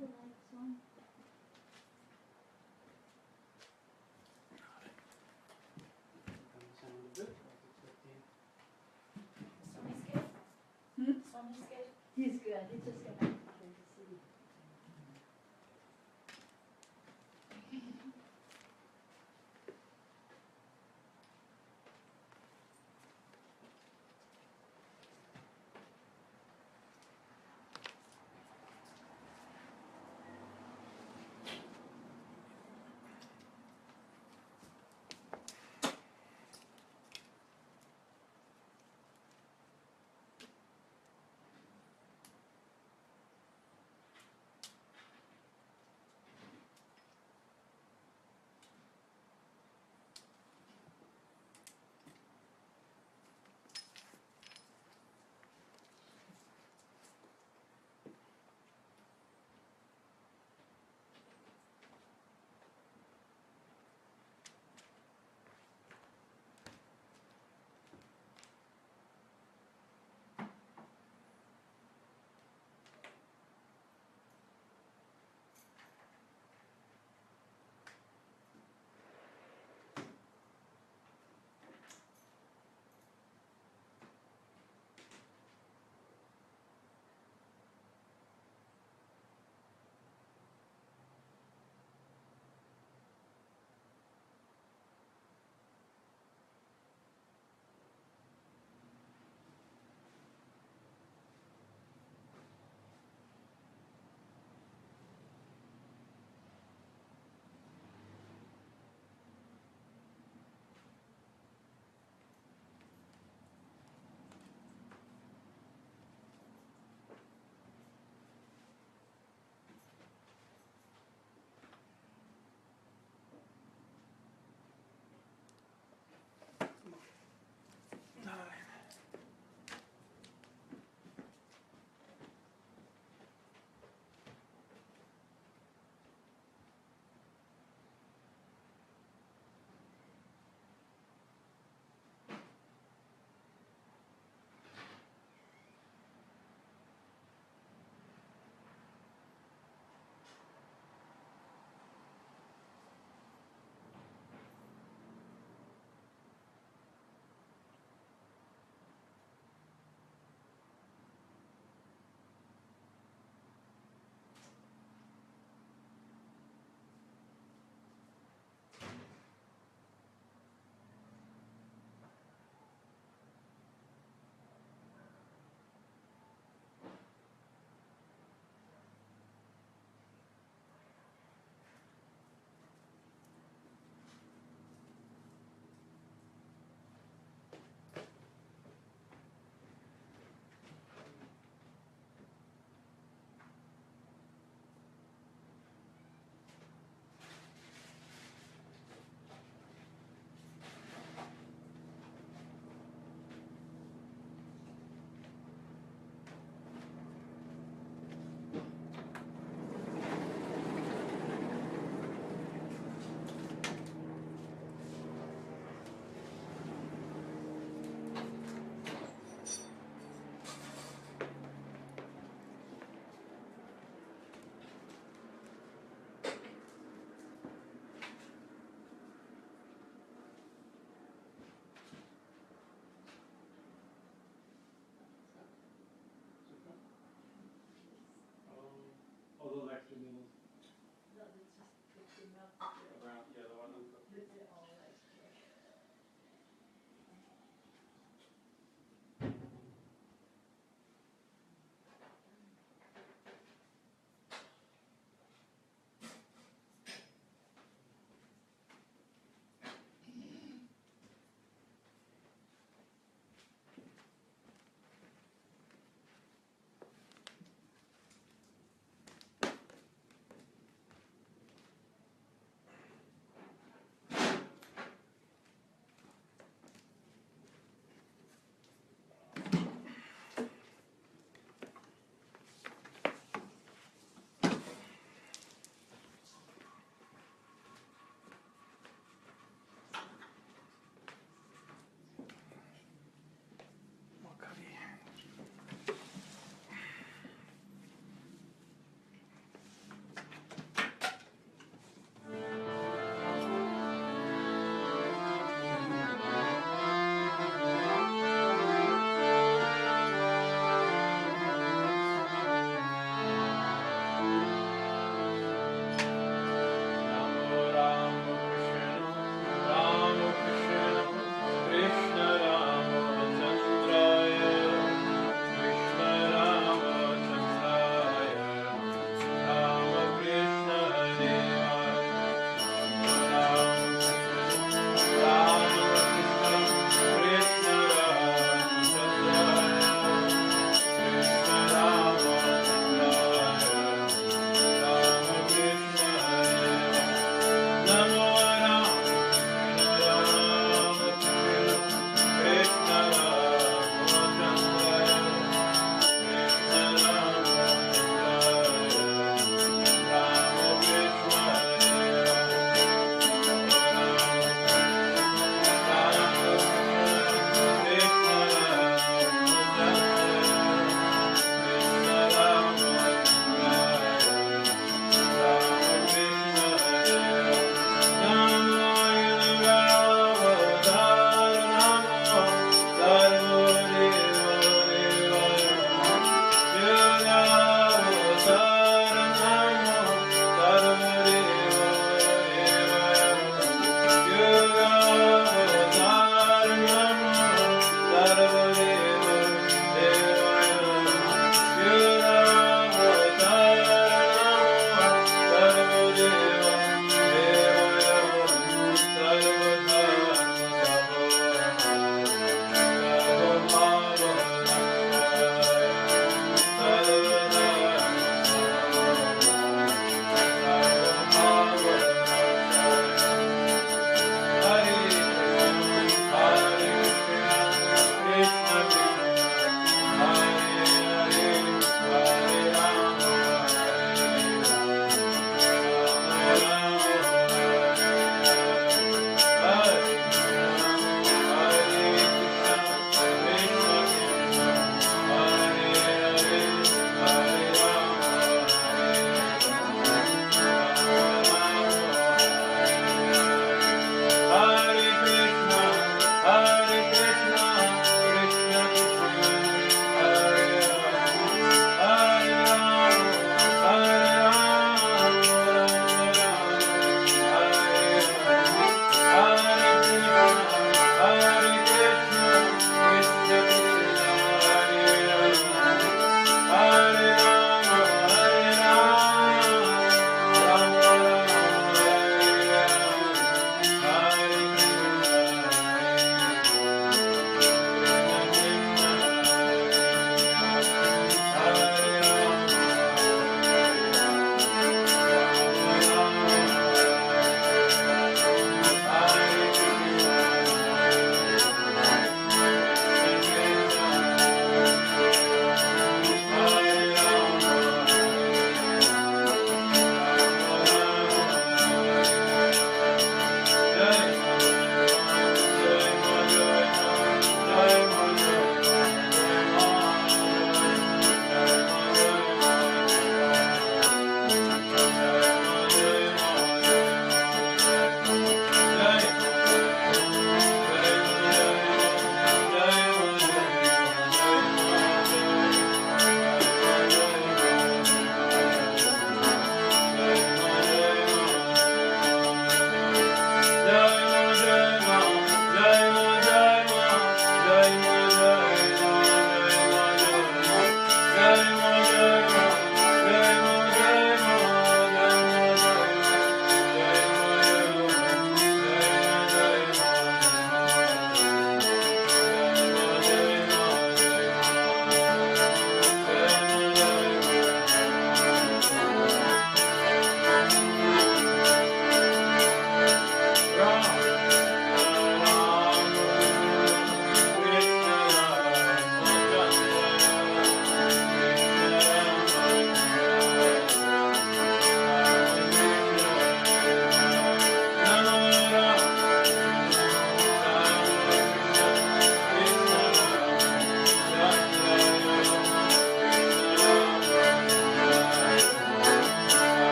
the lights on. Sound good? Swami's good? Swami's good? He's good. He's just got back to Kansas City. All those extra meals. No, that's just cooked enough. Around, yeah, the one uncooked. That's it, all right.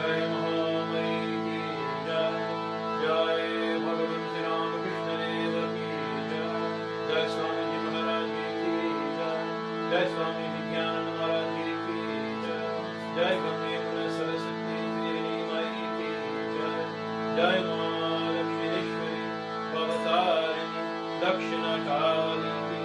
Jai Mahamai ki Jai. Jai Bhagavan Sri Ramakrishna Deva ki Jai. Jai Swami Maharaj ki Jai. Jai Swami Bhajanananda Maharaj ki Jai. Jai Ganga Yamuna Saraswati Devi Mahi ki Jai. Jai Ma Lakshmineshwari Bhavatarini Dakshina Kali ki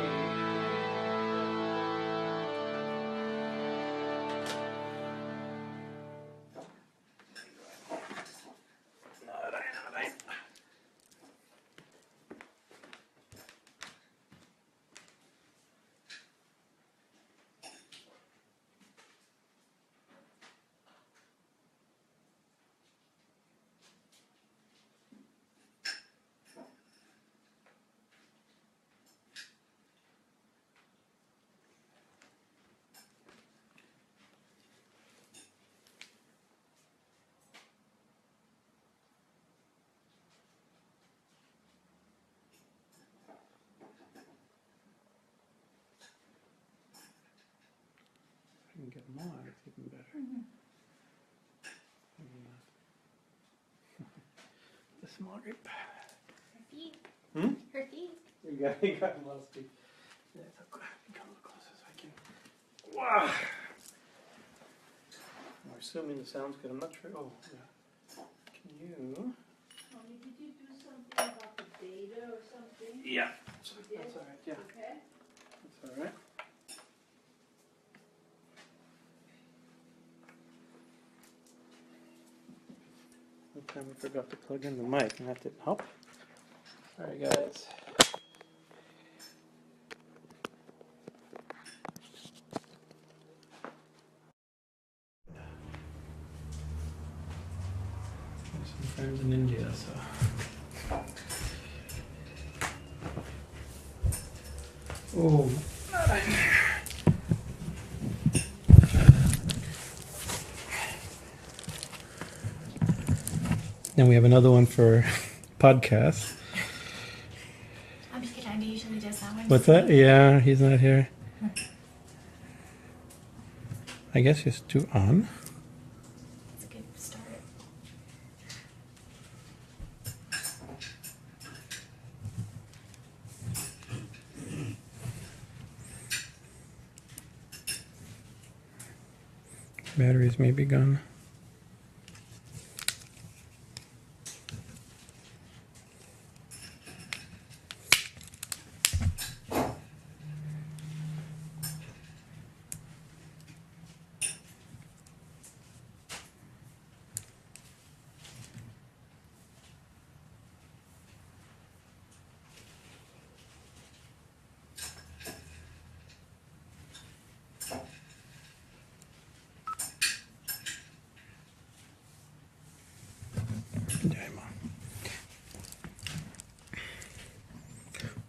can get more, it's even better. Maybe not. The small grip. Her feet. Hmm? Her feet. You got a lot of speed. Yeah, it's okay. Come a little closer so I can. Wow! I'm assuming the sound's good. I'm not sure. Oh, yeah. Can you? Mommy, did you do something about the data or something? Yeah. You did? That's alright, yeah. Okay. That's alright. One time I forgot to plug in the mic and that didn't help. Sorry guys. There's some friends in India, so. Oh. Then we have another one for podcasts. I'm just kidding. I usually does that one. What's that? Yeah, he's not here. I guess he's too on. That's a good start. Batteries may be gone.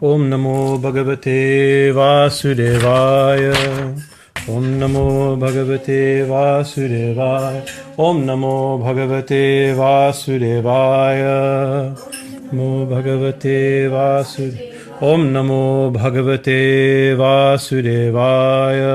Om Namo Bhagavate Vasudevaya. Om Namo Bhagavate Vasudevaya. Om Namo Bhagavate Vasudevaya. Namo Bhagavate Vasudevaya. Om Namo Bhagavate Vasudevaya.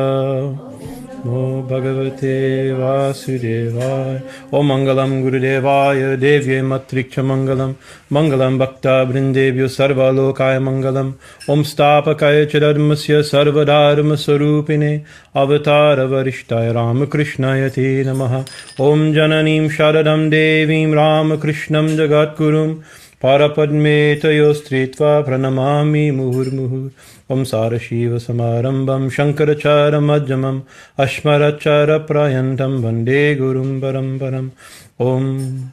Namo Bhagavate Vasudevaya. Om Mangalam Gurudevaya Devye Matriksha Mangalam. Mangalam Bhakta Brindevyo Sarva Lokaya Mangalam. Om Stapakaya Chadharmasya Sarva Dharma Sarupine Avatara Varishtaya Ramakrishnaya Te Namaha. Om Jananim Sharadam Devim Ramakrishnam Jagat Gurum Parapadme Tayostritva Pranamami Muhur Om Sarashiva Samarambam Shankarachara Madhyamam Ashmarachara Prayantam Vande Gurum Param Om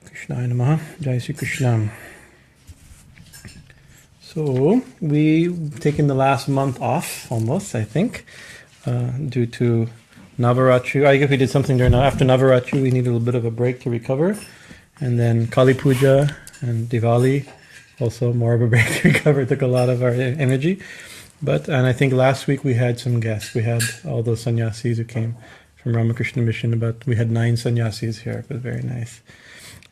Krishna Namaha Jai Sri Krishna. So we've taken the last month off almost, I think, due to Navaratri. I guess we did something during after Navaratri. We needed a little bit of a break to recover, and then Kali Puja and Diwali also more of a break to recover. It took a lot of our energy, and I think last week we had some guests. We had all those sannyasis who came from Ramakrishna Mission. We had 9 sannyasis here. It was very nice.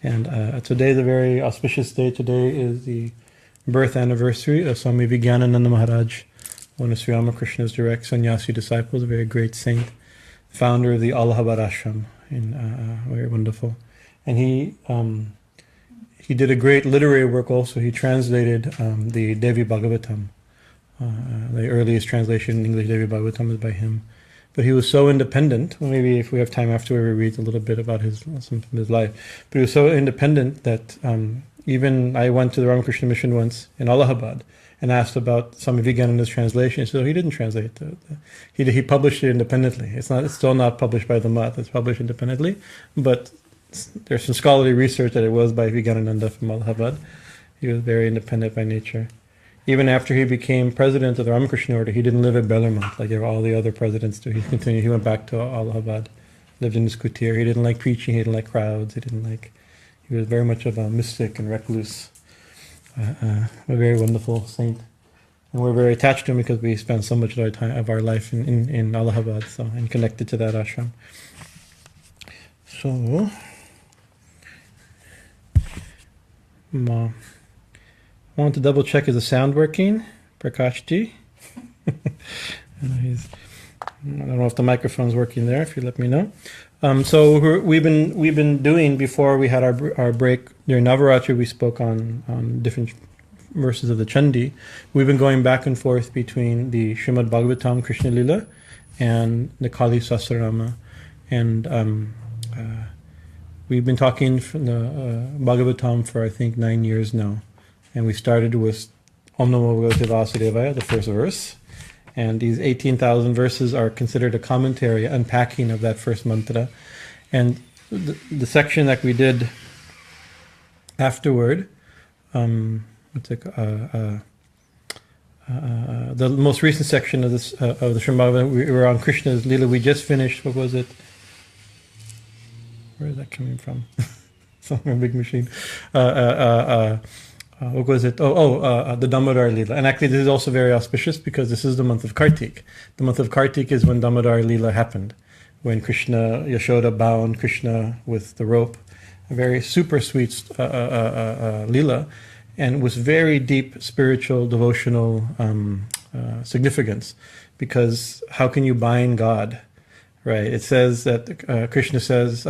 And today is a very auspicious day. Today is the birth anniversary of Swami Bhajanananda Maharaj, one of Sri Ramakrishna's direct sannyasi disciples, a very great saint, founder of the Allahabad Ashram, very wonderful. And he did a great literary work also. He translated the Devi Bhagavatam. The earliest translation in English Devi Bhagavatam is by him. But he was so independent. Well, maybe if we have time after, we read a little bit about some of his life. But he was so independent that even I went to the Ramakrishna mission once in Allahabad and asked about Swami Bhajanananda's translation. So he didn't translate it. He published it independently. It's still not published by the Math. It's published independently. But there's some scholarly research that it was by Bhajanananda from Allahabad. He was very independent by nature. Even after he became president of the Ramakrishna order, he didn't live at Bellarmont like all the other presidents do. He continued. He went back to Allahabad, lived in his kutir. He didn't like preaching. He didn't like crowds. He was very much of a mystic and recluse. A very wonderful saint. And we're very attached to him because we spent so much of our life in Allahabad, and connected to that ashram. So, I want to double check, is the sound working? Prakashji? I don't know if the microphone's working there, if you let me know. So we've been doing, before we had our break during Navaratri, we spoke on different verses of the Chandi. We've been going back and forth between the Srimad Bhagavatam Krishna Leela and the Kali Sahasranama. And we've been talking from the Bhagavatam for I think 9 years now. And we started with Om Namo Bhagavate Vasudevaya, the first verse. And these 18,000 verses are considered a commentary, unpacking of that first mantra. And the section that we did afterward, the most recent section of the Srimad Bhagavatam, we were on Krishna's Leela. We just finished, what was it? Where is that coming from? Somewhere big machine. What was it? The Damodar Leela. And actually this is also very auspicious because this is the month of Kartik. The month of Kartik is when Damodar Leela happened, when Yashoda bound Krishna with the rope. A very super sweet Leela, and with very deep spiritual, devotional significance. Because how can you bind God? Right? It says that Krishna says,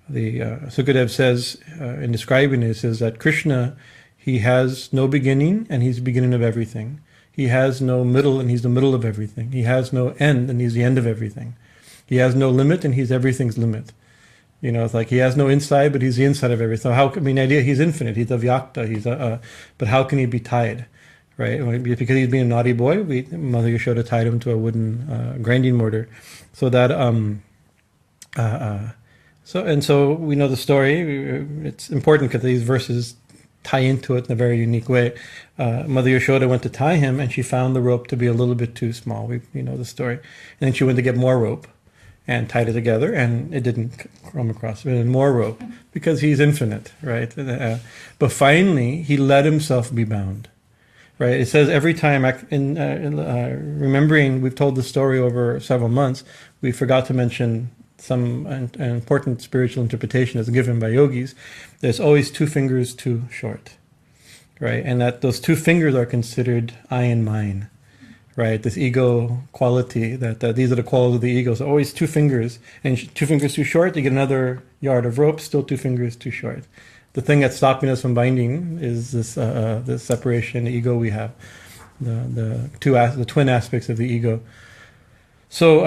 Sukadev says, in describing it, says that Krishna, he has no beginning and he's the beginning of everything. He has no middle and he's the middle of everything. He has no end and he's the end of everything. He has no limit and he's everything's limit. It's like he has no inside, but he's the inside of everything. So he's infinite. He's avyakta. But how can he be tied? Right? Because he's being a naughty boy, Mother Yashoda tied him to a wooden grinding mortar. So that So we know the story. It's important because these verses tie into it in a very unique way. Mother Yashoda went to tie him, and she found the rope to be a little bit too small. We know the story. And then she went to get more rope and tied it together, and it didn't come across. And more rope because he's infinite, right? But finally, he let himself be bound. Right? It says every time, remembering, we've told the story over several months, we forgot to mention some an important spiritual interpretation is given by yogis. There's always two fingers too short, right? And that those two fingers are considered I and mine, right? This ego quality, that these are the qualities of the ego. So always two fingers, and two fingers too short, you get another yard of rope, still two fingers too short. The thing that's stopping us from binding is this separation, the ego we have, the twin aspects of the ego. So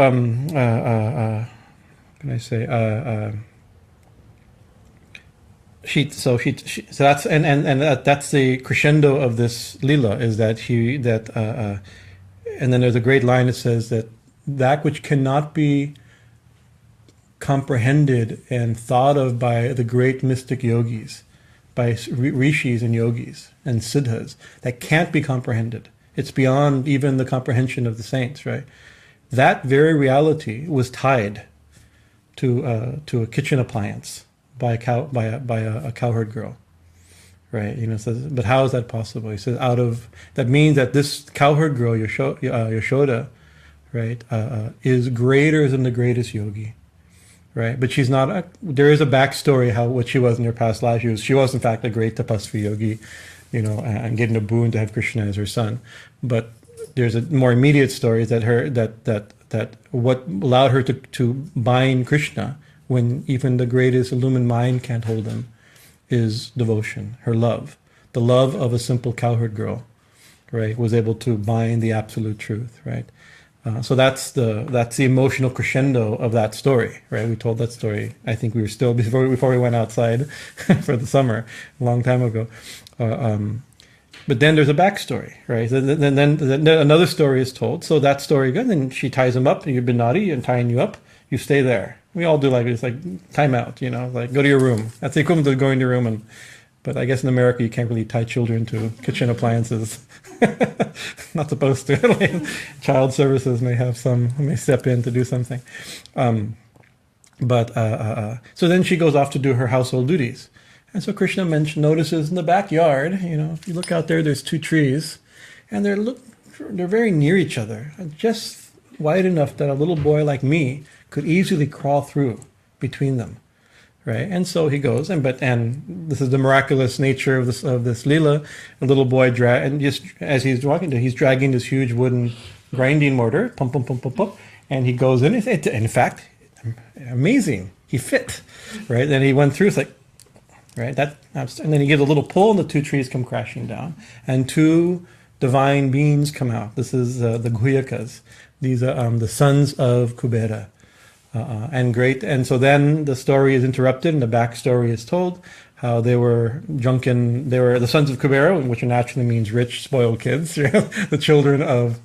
can I say? So that's that's the crescendo of this Leela, is that and then there's a great line that says that which cannot be comprehended and thought of by the great mystic yogis, by rishis and yogis and siddhas, that can't be comprehended. It's beyond even the comprehension of the saints, right? That very reality was tied to a kitchen appliance by a cowherd girl, right? Says, but how is that possible? He says, that means that this cowherd girl, Yashoda, right, is greater than the greatest yogi, right? But she's not. There is a backstory what she was in her past life. She was in fact a great tapasvi yogi, and getting a boon to have Krishna as her son. But there's a more immediate story that that what allowed her to bind Krishna when even the greatest illumined mind can't hold him is devotion, her love. The love of a simple cowherd girl, right, was able to bind the absolute truth, right? So that's the emotional crescendo of that story, right? We told that story. I think we were still before we went outside for the summer, a long time ago. But then there's a backstory, right? Then another story is told. So that story goes, and she ties him up. You've been naughty and tying you up. You stay there. We all do like it's like time out, like go to your room. That's the equivalent of going to your room. But I guess in America you can't really tie children to kitchen appliances. Not supposed to. Child services may step in to do something. So then she goes off to do her household duties. And so Krishna notices in the backyard, if you look out there, there's 2 trees, and they're very near each other, just wide enough that a little boy like me could easily crawl through between them. Right, and so he goes, and this is the miraculous nature of this Leela. A little boy and just as he's walking, he's dragging this huge wooden grinding mortar, pump, pump, pump, pump, pump, and he goes in. In fact, amazing, he fit, right? Then he went through. It's like, right, and then he gives a little pull, and the 2 trees come crashing down, and 2 divine beings come out. This is the Guhyakas. These are the sons of Kubera. And so then the story is interrupted and the backstory is told, how they were the sons of Kubera, which naturally means rich, spoiled kids, the children of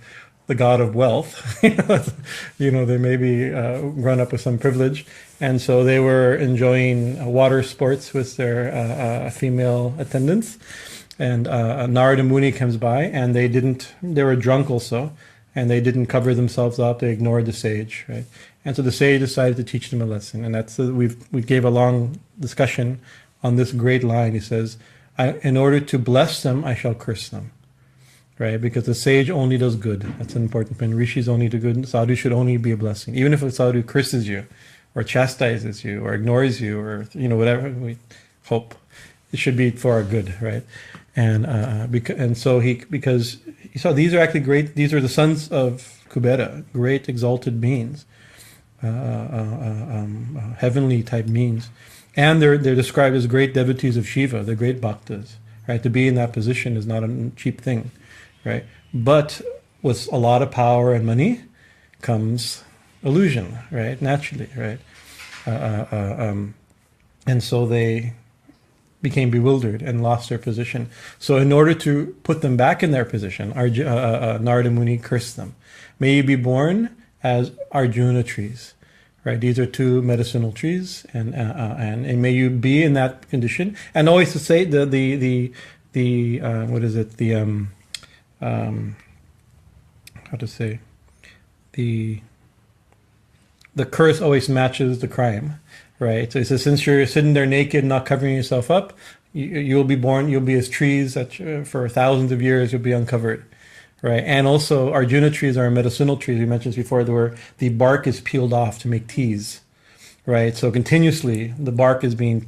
the god of wealth. They may be grown up with some privilege. And so they were enjoying water sports with their female attendants. And Narada Muni comes by, and they were drunk also, and they didn't cover themselves up. They ignored the sage, right? And so the sage decided to teach them a lesson, and that's we gave a long discussion on this great line. He says, "In order to bless them, I shall curse them," right? Because the sage only does good. That's an important point. Rishis only do good. Sadhu should only be a blessing. Even if a sadhu curses you, or chastises you, or ignores you, or whatever, we hope it should be for our good, right? And so because he saw these are actually great. These are the sons of Kubera, great exalted beings. Heavenly type beings, and they're described as great devotees of Shiva. They're great bhaktas, right? To be in that position is not a cheap thing, right? But with a lot of power and money comes illusion, right? Naturally, right? And so they became bewildered and lost their position. So in order to put them back in their position, Narada Muni cursed them. May you be born as Arjuna trees, right? These are 2 medicinal trees, and may you be in that condition. And always to say the curse always matches the crime, right? So he says, since you're sitting there naked, not covering yourself up, you'll be born. You'll be as trees that for thousands of years you'll be uncovered. Right, and also Arjuna trees are medicinal trees. We mentioned before, the bark is peeled off to make teas, right? So continuously the bark is being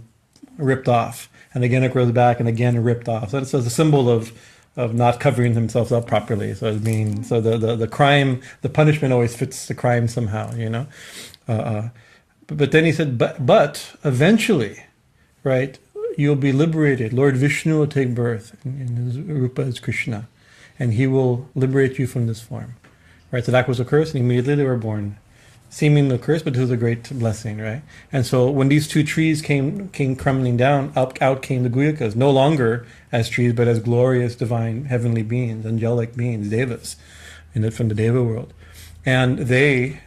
ripped off, and again it grows back, and again ripped off. So it's a symbol of not covering themselves up properly. So the crime, the punishment always fits the crime somehow, But then he said, but eventually, right, you'll be liberated. Lord Vishnu will take birth in his rupa as Krishna, and he will liberate you from this form, right? So that was a curse, and immediately they were born, seemingly a curse, but it was a great blessing, right? And so when these 2 trees came crumbling down, out came the Guhyakas, no longer as trees, but as glorious, divine, heavenly beings, angelic beings, devas, from the deva world, and they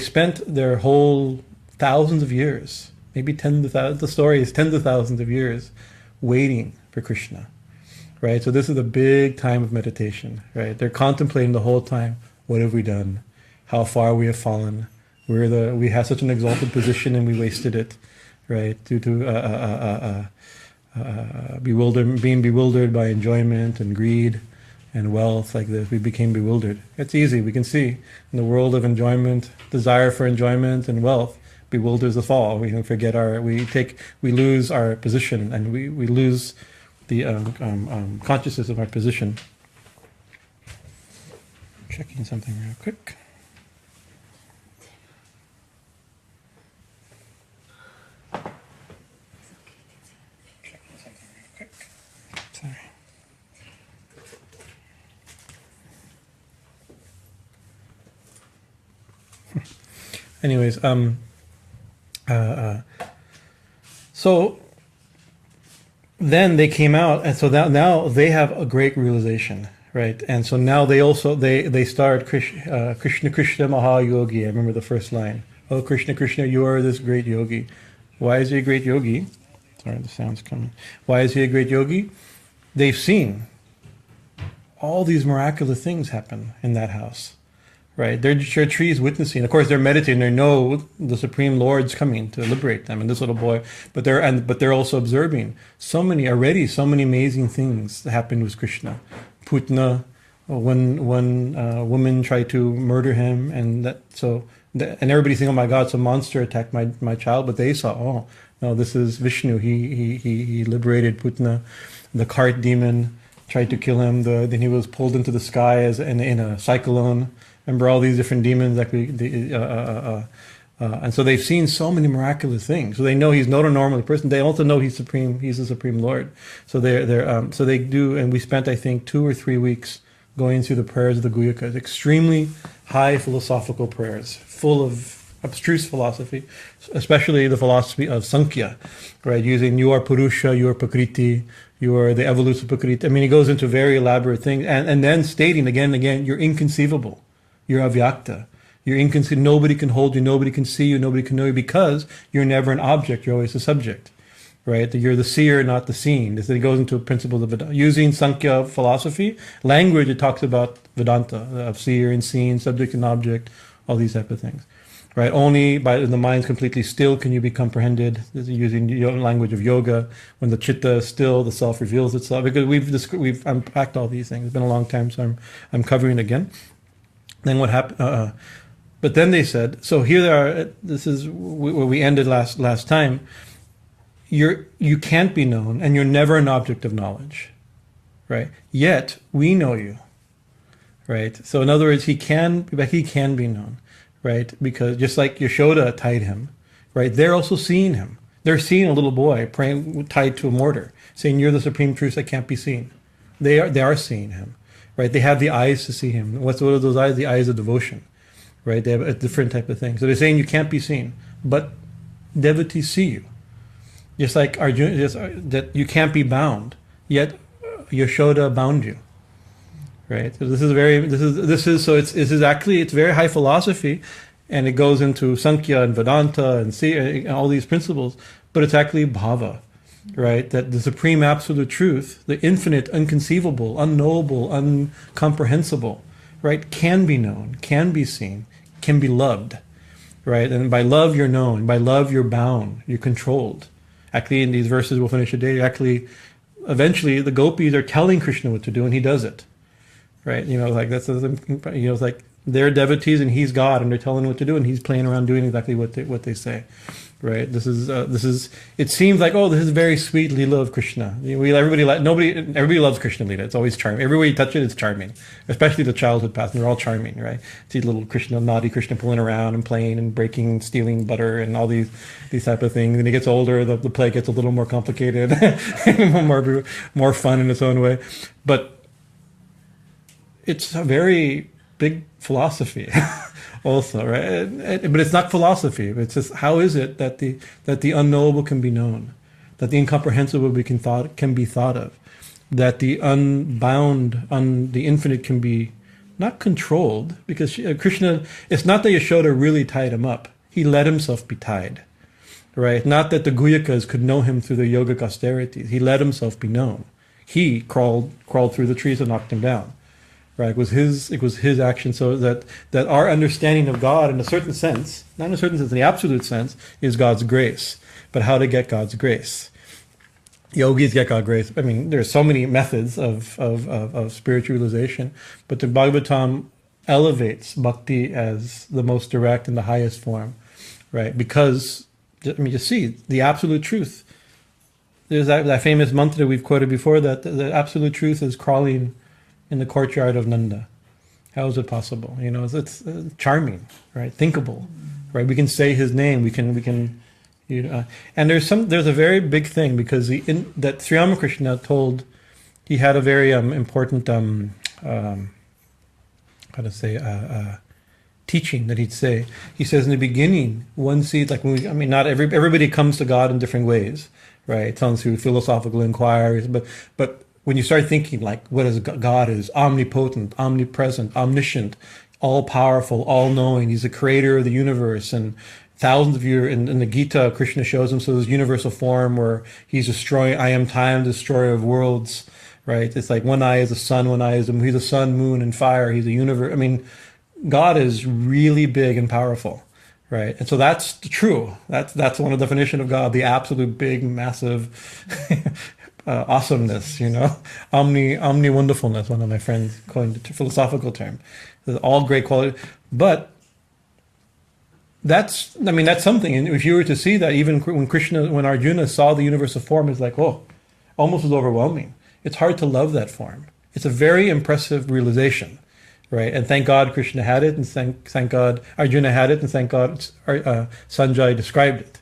spent their whole thousands of years, maybe tens of thousands. The story is tens of thousands of years, waiting for Krishna. Right, so this is a big time of meditation, right? They're contemplating the whole time, what have we done? How far we have fallen? We had such an exalted position and we wasted it, right? Due to being bewildered by enjoyment and greed and wealth like this, we became bewildered. It's easy, we can see in the world of enjoyment, desire for enjoyment and wealth bewilders us all. We forget we lose our position, and we lose the consciousness of our position. Checking something real quick. anyways, so then they came out, and so now they have a great realization, right? And so now they start Krishna Krishna Maha Yogi. I remember the first line. Oh, Krishna Krishna, you are this great yogi. Why is he a great yogi? Sorry, the sound's coming. Why is he a great yogi? They've seen all these miraculous things happen in that house, right? Their tree is witnessing. Of course, they're meditating. They know the Supreme Lord's coming to liberate them, and this little boy. But they're also observing so many amazing things that happened with Krishna. Putna, when women tried to murder him, and everybody saying, "Oh my God, some monster attacked my child," but they saw, "Oh no, this is Vishnu. He liberated Putna." The cart demon tried to kill him. Then he was pulled into the sky in a cyclone. Remember all these different demons and so they've seen so many miraculous things. So they know he's not a normal person. They also know he's supreme. He's the Supreme Lord. So so they do. And we spent, I think, 2 or 3 weeks going through the prayers of the Guyakas. Extremely high philosophical prayers, full of abstruse philosophy, especially the philosophy of Sankhya, right? Using you are Purusha, you are Prakriti, you are the evolution of Prakriti. I mean, he goes into very elaborate things, and then stating again and again, you're inconceivable, you're avyakta, you're inconceivable, nobody can hold you, nobody can see you, nobody can know you, because you're never an object, you're always a subject, right? That you're the seer, not the seen. This, it goes into principles of Vedanta. Using Sankhya philosophy, language, it talks about Vedanta, of seer and seen, subject and object, all these type of things. Right, only by the mind's completely still can you be comprehended. Using the language of yoga, when the chitta is still, the self reveals itself. Because we've unpacked all these things. It's been a long time, so I'm covering it again. Then what happened? But then they said, so here they are. This is where we ended last time. You can't be known, and you're never an object of knowledge, right? Yet we know you, right? So in other words, he can be known. Right, because just like Yashoda tied him, right, they're also seeing him. They're seeing a little boy praying tied to a mortar, saying, "You're the supreme truth that can't be seen." They are seeing him, right? They have the eyes to see him. What are those eyes? The eyes of devotion, right? They have a different type of thing. So they're saying you can't be seen, but devotees see you. Just like Arjuna, that you can't be bound, yet Yashoda bound you. Right. So this is actually very high philosophy, and it goes into Sankhya and Vedanta and all these principles, but it's actually bhava, right? That the supreme absolute truth, the infinite, unconceivable, unknowable, uncomprehensible, right, can be known, can be seen, can be loved, right? And by love you're known, by love you're bound, you're controlled. Actually, in these verses we'll finish today, eventually the gopis are telling Krishna what to do, and he does it. Right, it's like they're devotees and he's God, and they're telling him what to do, and he's playing around doing exactly what they say. Right, this is. It seems like, oh, this is very sweet Leela of Krishna. Everybody loves Krishna Leela. It's always charming. Everywhere you touch it, it's charming. Especially the childhood past, and they're all charming, right? See little Krishna, naughty Krishna pulling around and playing and breaking, and stealing butter and all these type of things. And he gets older, the play gets a little more complicated, more fun in its own way, but. It's a very big philosophy, also, right? But it's not philosophy. It's just, how is it that the unknowable can be known, that the incomprehensible can be thought of, that the unbound, the infinite can be not controlled, because Krishna. It's not that Yashoda really tied him up; he let himself be tied, right? Not that the Guyakas could know him through the yogic austerities; he let himself be known. He crawled through the trees and knocked him down. Right, it was his action, so that our understanding of God, in a certain sense, not in a certain sense, in the absolute sense, is God's grace. But how to get God's grace? Yogis get God's grace. I mean, there's so many methods of spiritualization, but the Bhagavatam elevates bhakti as the most direct and the highest form, right? Because just see the absolute truth. There's that famous mantra we've quoted before, that the absolute truth is crawling in the courtyard of Nanda. How is it possible? It's charming, right? Thinkable, right? We can say his name. We can. And there's a very big thing, because that Sri Ramakrishna told, he had a very important teaching that he'd say. He says in the beginning, one sees, like when not everybody comes to God in different ways, right? It comes through philosophical inquiries, but when you start thinking like what is God is omnipotent, omnipresent, omniscient, all powerful, all knowing. He's the creator of the universe, and thousands of years in the Gita, Krishna shows him so this universal form where he's destroying. I am time, destroyer of worlds, right? It's like one eye is the sun, one eye is the moon. He's the sun, moon, and fire. He's the universe. I mean, God is really big and powerful, right? And so that's true. That's one of the definition of God, the absolute big, massive awesomeness, omni wonderfulness. One of my friends coined the philosophical term. All great quality, but that's something. And if you were to see that, even when Arjuna saw the universal form, it's like, oh, almost was overwhelming. It's hard to love that form. It's a very impressive realization, right? And thank God Krishna had it, and thank God Arjuna had it, and thank God Sanjay described it,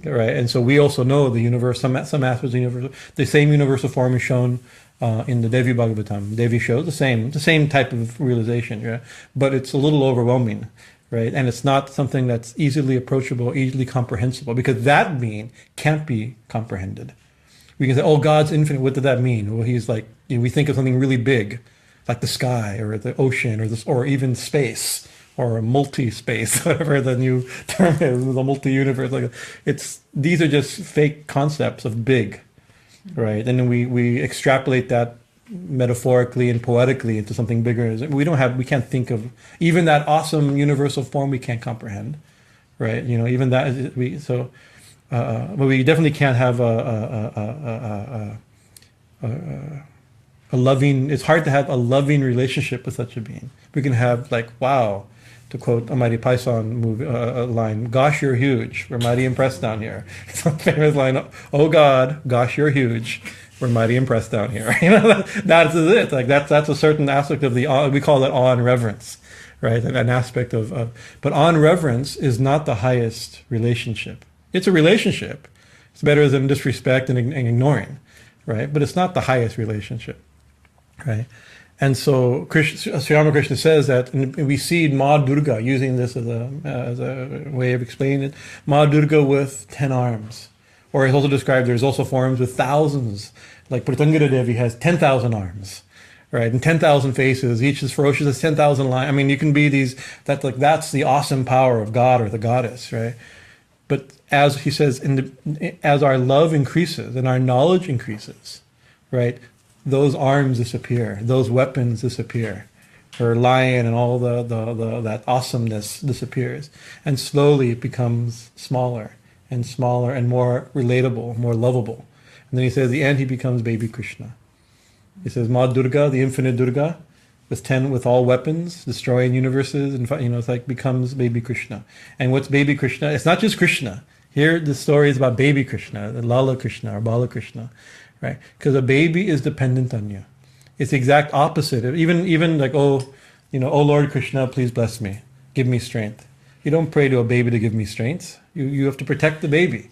right? And so we also know the universe, some aspects of the universe, the same universal form is shown in the Devi Bhagavatam. Devi shows the same type of realization, yeah? But it's a little overwhelming, right? And it's not something that's easily approachable, easily comprehensible, because that being can't be comprehended. We can say, oh, God's infinite. What did that mean? Well, he's like, we think of something really big, like the sky or the ocean or even space or a multi-space, whatever the new term is, the multi-universe. Like these are just fake concepts of big, right? And then we extrapolate that metaphorically and poetically into something bigger. We can't think of even that awesome universal form. We can't comprehend, right? Even that but we definitely can't have a loving. It's hard to have a loving relationship with such a being. We can have like, wow, to quote a Mighty Python movie line, "Gosh, you're huge. We're mighty impressed down here." It's a famous line. Oh God, gosh, you're huge. We're mighty impressed down here. That's it. Like that's a certain aspect of the awe. We call that awe and reverence, right? An aspect of. But awe and reverence is not the highest relationship. It's a relationship. It's better than disrespect and ignoring, right? But it's not the highest relationship, right? And so Sri Ramakrishna says that, and we see Ma Durga using this as a way of explaining it. Ma Durga with 10 arms. Or it's also described, there's also forms with thousands. Like Pratangara Devi has 10,000 arms, right? And 10,000 faces. Each is ferocious, has 10,000 lines. I mean, you can be that's the awesome power of God or the goddess, right? But as he says, as our love increases and our knowledge increases, right? Those arms disappear, those weapons disappear. Her lion and all that awesomeness disappears. And slowly it becomes smaller and smaller and more relatable, more lovable. And then he says, at the end he becomes baby Krishna. He says, Ma Durga, the infinite Durga, with all weapons, destroying universes, and it's like becomes baby Krishna. And what's baby Krishna? It's not just Krishna. Here the story is about baby Krishna, the Lala Krishna or Bala Krishna, right? Because a baby is dependent on you. It's the exact opposite. Even like, oh Lord Krishna, please bless me, give me strength. You don't pray to a baby to give me strength. You have to protect the baby,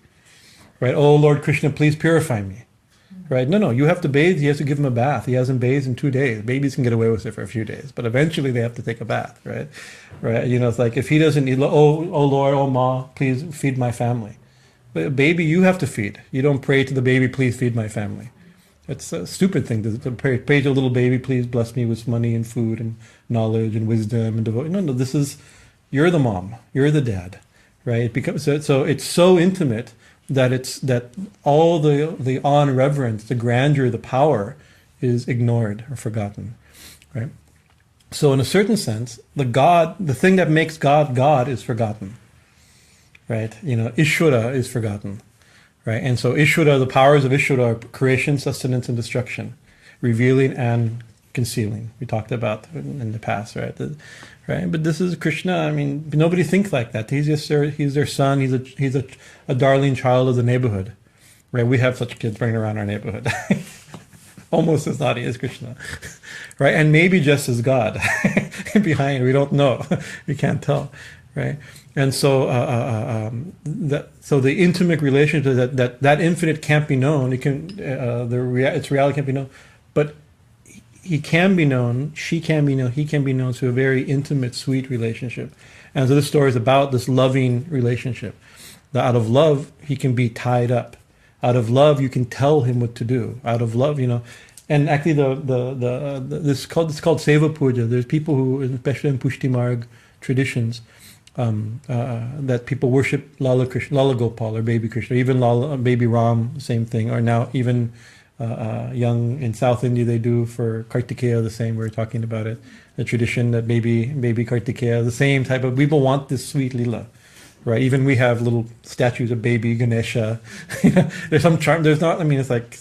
right? Oh Lord Krishna, please purify me, right? No, you have to bathe. He has to give him a bath. He hasn't bathed in 2 days. Babies can get away with it for a few days, but eventually they have to take a bath, right? It's like if he doesn't eat, oh Lord, oh Ma, please feed my family. But a baby, you have to feed. You don't pray to the baby, please feed my family. It's a stupid thing to pray to a little baby, please bless me with money and food and knowledge and wisdom and devotion. No, this is, you're the mom, you're the dad, right? It becomes so it's so intimate that all the awe and reverence, the grandeur, the power is ignored or forgotten, right? So in a certain sense, the thing that makes God God is forgotten, right? Ishvara is forgotten, right? And so Ishvara, the powers of Ishvara are creation, sustenance, and destruction, revealing and concealing. We talked about in the past, right? Right? But this is Krishna. I mean, nobody thinks like that. He's their son. He's a darling child of the neighborhood, right? We have such kids running around our neighborhood, almost as naughty as Krishna, right? And maybe just as God behind. We don't know. We can't tell, right? And so, so the intimate relationship that infinite can't be known. Its reality can't be known, but he can be known, she can be known, he can be known to a very intimate, sweet relationship. And so this story is about this loving relationship. That out of love, he can be tied up. Out of love, you can tell him what to do. Out of love, and actually this is called Seva Puja. There's people who, especially in Pushti Marg traditions, that people worship Lala Gopal or Baby Krishna, even Baby Ram, same thing, or now even young in South India they do for Kartikeya the same. We were talking about it, the tradition that baby Kartikeya, the same type of, people want this sweet Leela, right? Even we have little statues of baby Ganesha. There's some charm. There's not. I mean, it's like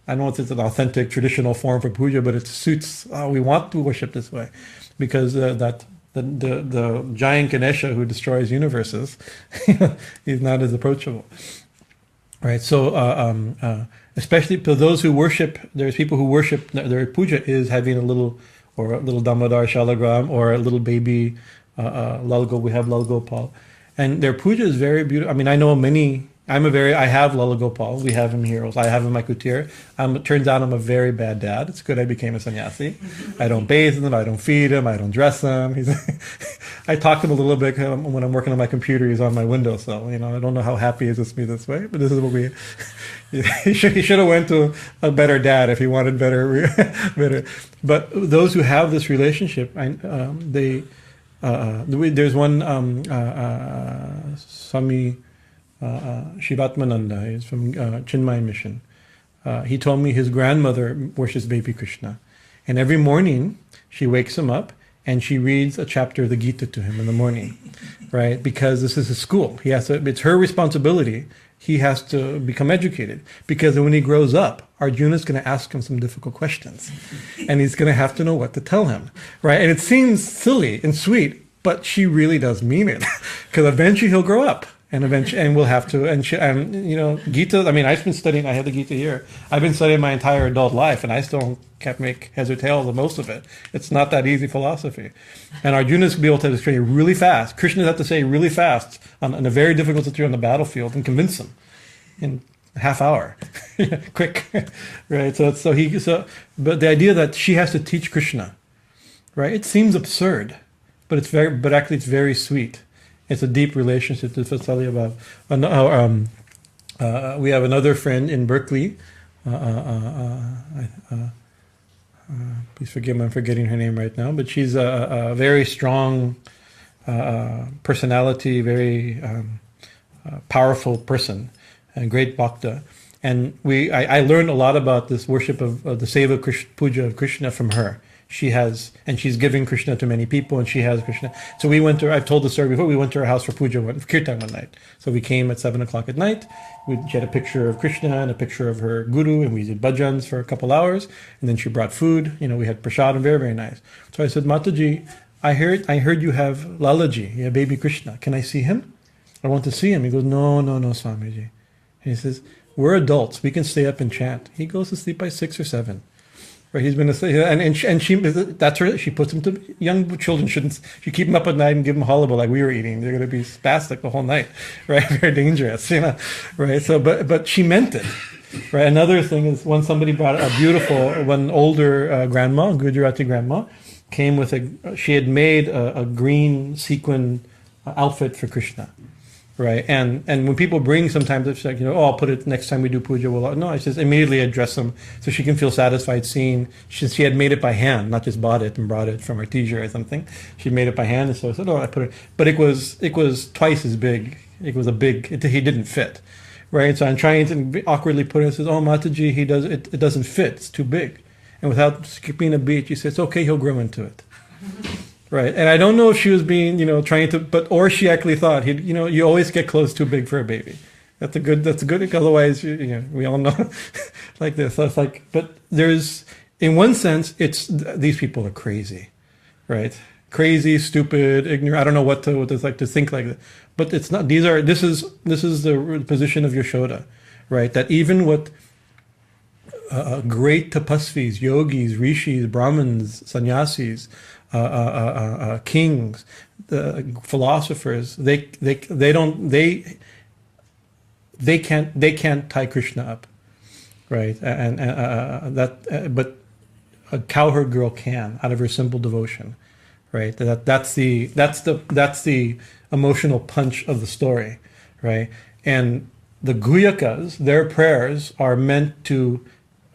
I don't know if it's an authentic traditional form for puja, but it suits. We want to worship this way because the giant Ganesha who destroys universes, he's not as approachable, right? So especially for those who worship, there's people who worship, their puja is having a little Damodar Shalagram or a little baby we have Lal Gopal, and their puja is very beautiful. I mean, I know many. I have Lal Gopal. We have him here. I have him in my kutir. It turns out I'm a very bad dad. It's good I became a sannyasi. I don't bathe him. I don't feed him. I don't dress him. I talk to him a little bit when I'm working on my computer. He's on my windowsill. I don't know how happy he is with me this way, but this is what we. He should have went to a better dad if he wanted better. But those who have this relationship, there's one Swami Bhajanananda. He's from Chinmay Mission. He told me his grandmother worships baby Krishna, and every morning she wakes him up and she reads a chapter of the Gita to him in the morning, right? Because this is his school. It's her responsibility. He has to become educated, because when he grows up, Arjuna is going to ask him some difficult questions, and he's going to have to know what to tell him, right? And it seems silly and sweet, but she really does mean it, because eventually he'll grow up, and we'll have to. And Gita. I mean, I've been studying. I have the Gita here. I've been studying my entire adult life, and I still can't make heads or tails of most of it. It's not that easy philosophy, and Arjuna is going to be able to say really fast. Krishna has to say really fast on a very difficult situation on the battlefield and convince him in a half hour, quick, right? But the idea that she has to teach Krishna, right? It seems absurd, but actually it's very sweet. It's a deep relationship to Vatsalya Bhav. We have another friend in Berkeley. Please forgive me, I'm forgetting her name right now, but she's a very strong personality, very powerful person, and great bhakta. And I learned a lot about this worship of the Seva Puja of Krishna from her. She's giving Krishna to many people, and she has Krishna. So I've told the story before, we went to her house for puja, kirtan one night. So we came at 7 o'clock at night. She had a picture of Krishna and a picture of her guru, and we did bhajans for a couple hours, and then she brought food. We had prasad, very, very nice. So I said, Mataji, I heard you have Lalaji, you have baby Krishna. Can I see him? I want to see him. He goes, no, Swamiji. And he says, we're adults. We can stay up and chant. He goes to sleep by 6 or 7. Right, he's been and she that's her. She puts him to young children. She keep them up at night and give them halaba like we were eating. They're going to be spastic the whole night, right? Very dangerous, right? So, but she meant it, right? Another thing is when somebody brought one older grandma, Gujarati grandma, came with she had made a green sequin outfit for Krishna. Right, and when people bring, sometimes it's like, I'll put it next time we do puja. No, I just immediately address them so she can feel satisfied seeing. She had made it by hand, not just bought it and brought it from her teacher or something. She made it by hand, and so I said, I put it. But it was twice as big. It was he didn't fit, right? So I'm trying to awkwardly put it. And says, Mataji, it doesn't fit. It's too big. And without skipping a beat, she says, okay, he'll grow into it. Right, and I don't know if she was being, trying to, or she actually thought you always get clothes too big for a baby. That's a good. Otherwise, we all know, like this. So it's like, but in one sense, these people are crazy, right? Crazy, stupid, ignorant. I don't know what it's like to think like that. But it's not. This is the position of Yashoda, right? That even what great tapasvis, yogis, rishis, brahmins, sannyasis, kings, philosophers, they can't tie Krishna up, right? But a cowherd girl can out of her simple devotion, right? That's the emotional punch of the story, right? And the Guyakas, their prayers are meant to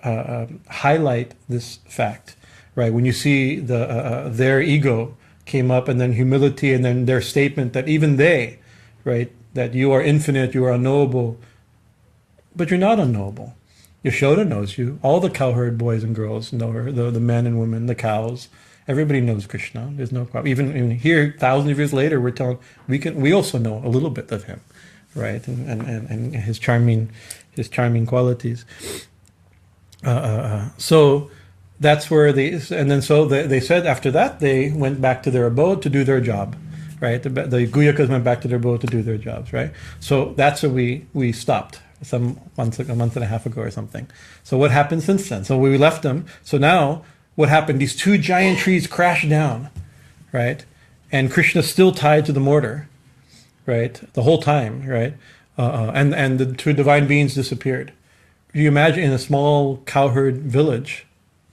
highlight this fact, right? When you see their ego came up, and then humility, and then their statement that even they, right, that you are infinite, you are unknowable, but you're not unknowable. Yashoda knows you. All the cowherd boys and girls know her, the men and women, the cows. Everybody knows Krishna. There's no problem. Even here, thousands of years later, we also know a little bit of him, right? And his charming qualities. So that's where they said after that they went back to their abode to do their job, right? The Guyakas went back to their abode to do their jobs, right? So that's where we stopped a month and a half ago or something. So what happened since then? So we left them. So now what happened? These two giant trees crashed down, right? And Krishna's still tied to the mortar, right? The whole time, right? And the two divine beings disappeared. You imagine in a small cowherd village,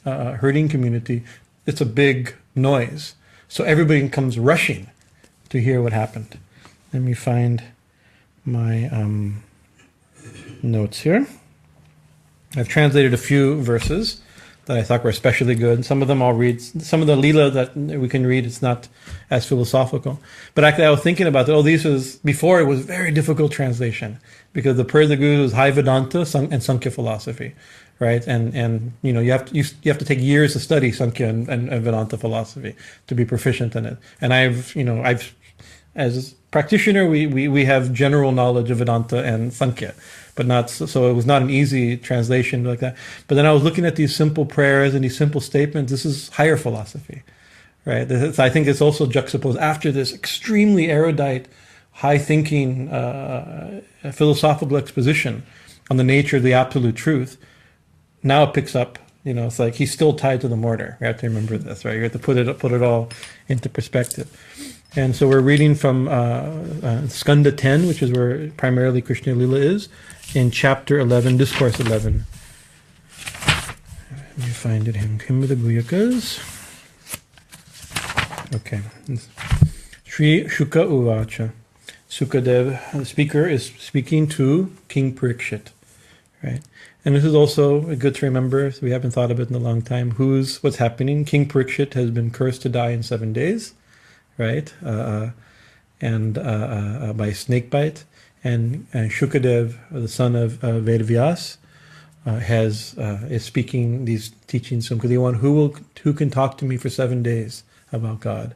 herding community, it's a big noise. So everybody comes rushing to hear what happened. Let me find my notes here. I've translated a few verses that I thought were especially good. Some of them I'll read. Some of the Leela that we can read, it's not as philosophical. But actually I was thinking about that. Before it was very difficult translation because the prayer of the Guru was high Vedanta and Sankhya philosophy, right? And you have to take years to study Sankhya and Vedanta philosophy to be proficient in it. And I've as a practitioner, we have general knowledge of Vedanta and Sankhya, but not so it was not an easy translation like that. But then I was looking at these simple prayers and these simple statements. This is higher philosophy, right? I think it's also juxtaposed after this extremely erudite, high-thinking philosophical exposition on the nature of the absolute truth. Now it picks up. It's like he's still tied to the mortar. You have to remember this, right? You have to put it all into perspective. And so we're reading from Skanda 10, which is where primarily Krishna Leela is, in chapter 11, discourse 11. Let me find it in Hymn of the Guyakas. Okay. Sri Shuka Uvacha. Sukadev, the speaker, is speaking to King Parikshit, right? And this is also good to remember, so we haven't thought of it in a long time, what's happening. King Parikshit has been cursed to die in 7 days, right? And by snake bite. And Shukadev, the son of Vedavyas, is speaking these teachings to him because he wants who can talk to me for 7 days about God,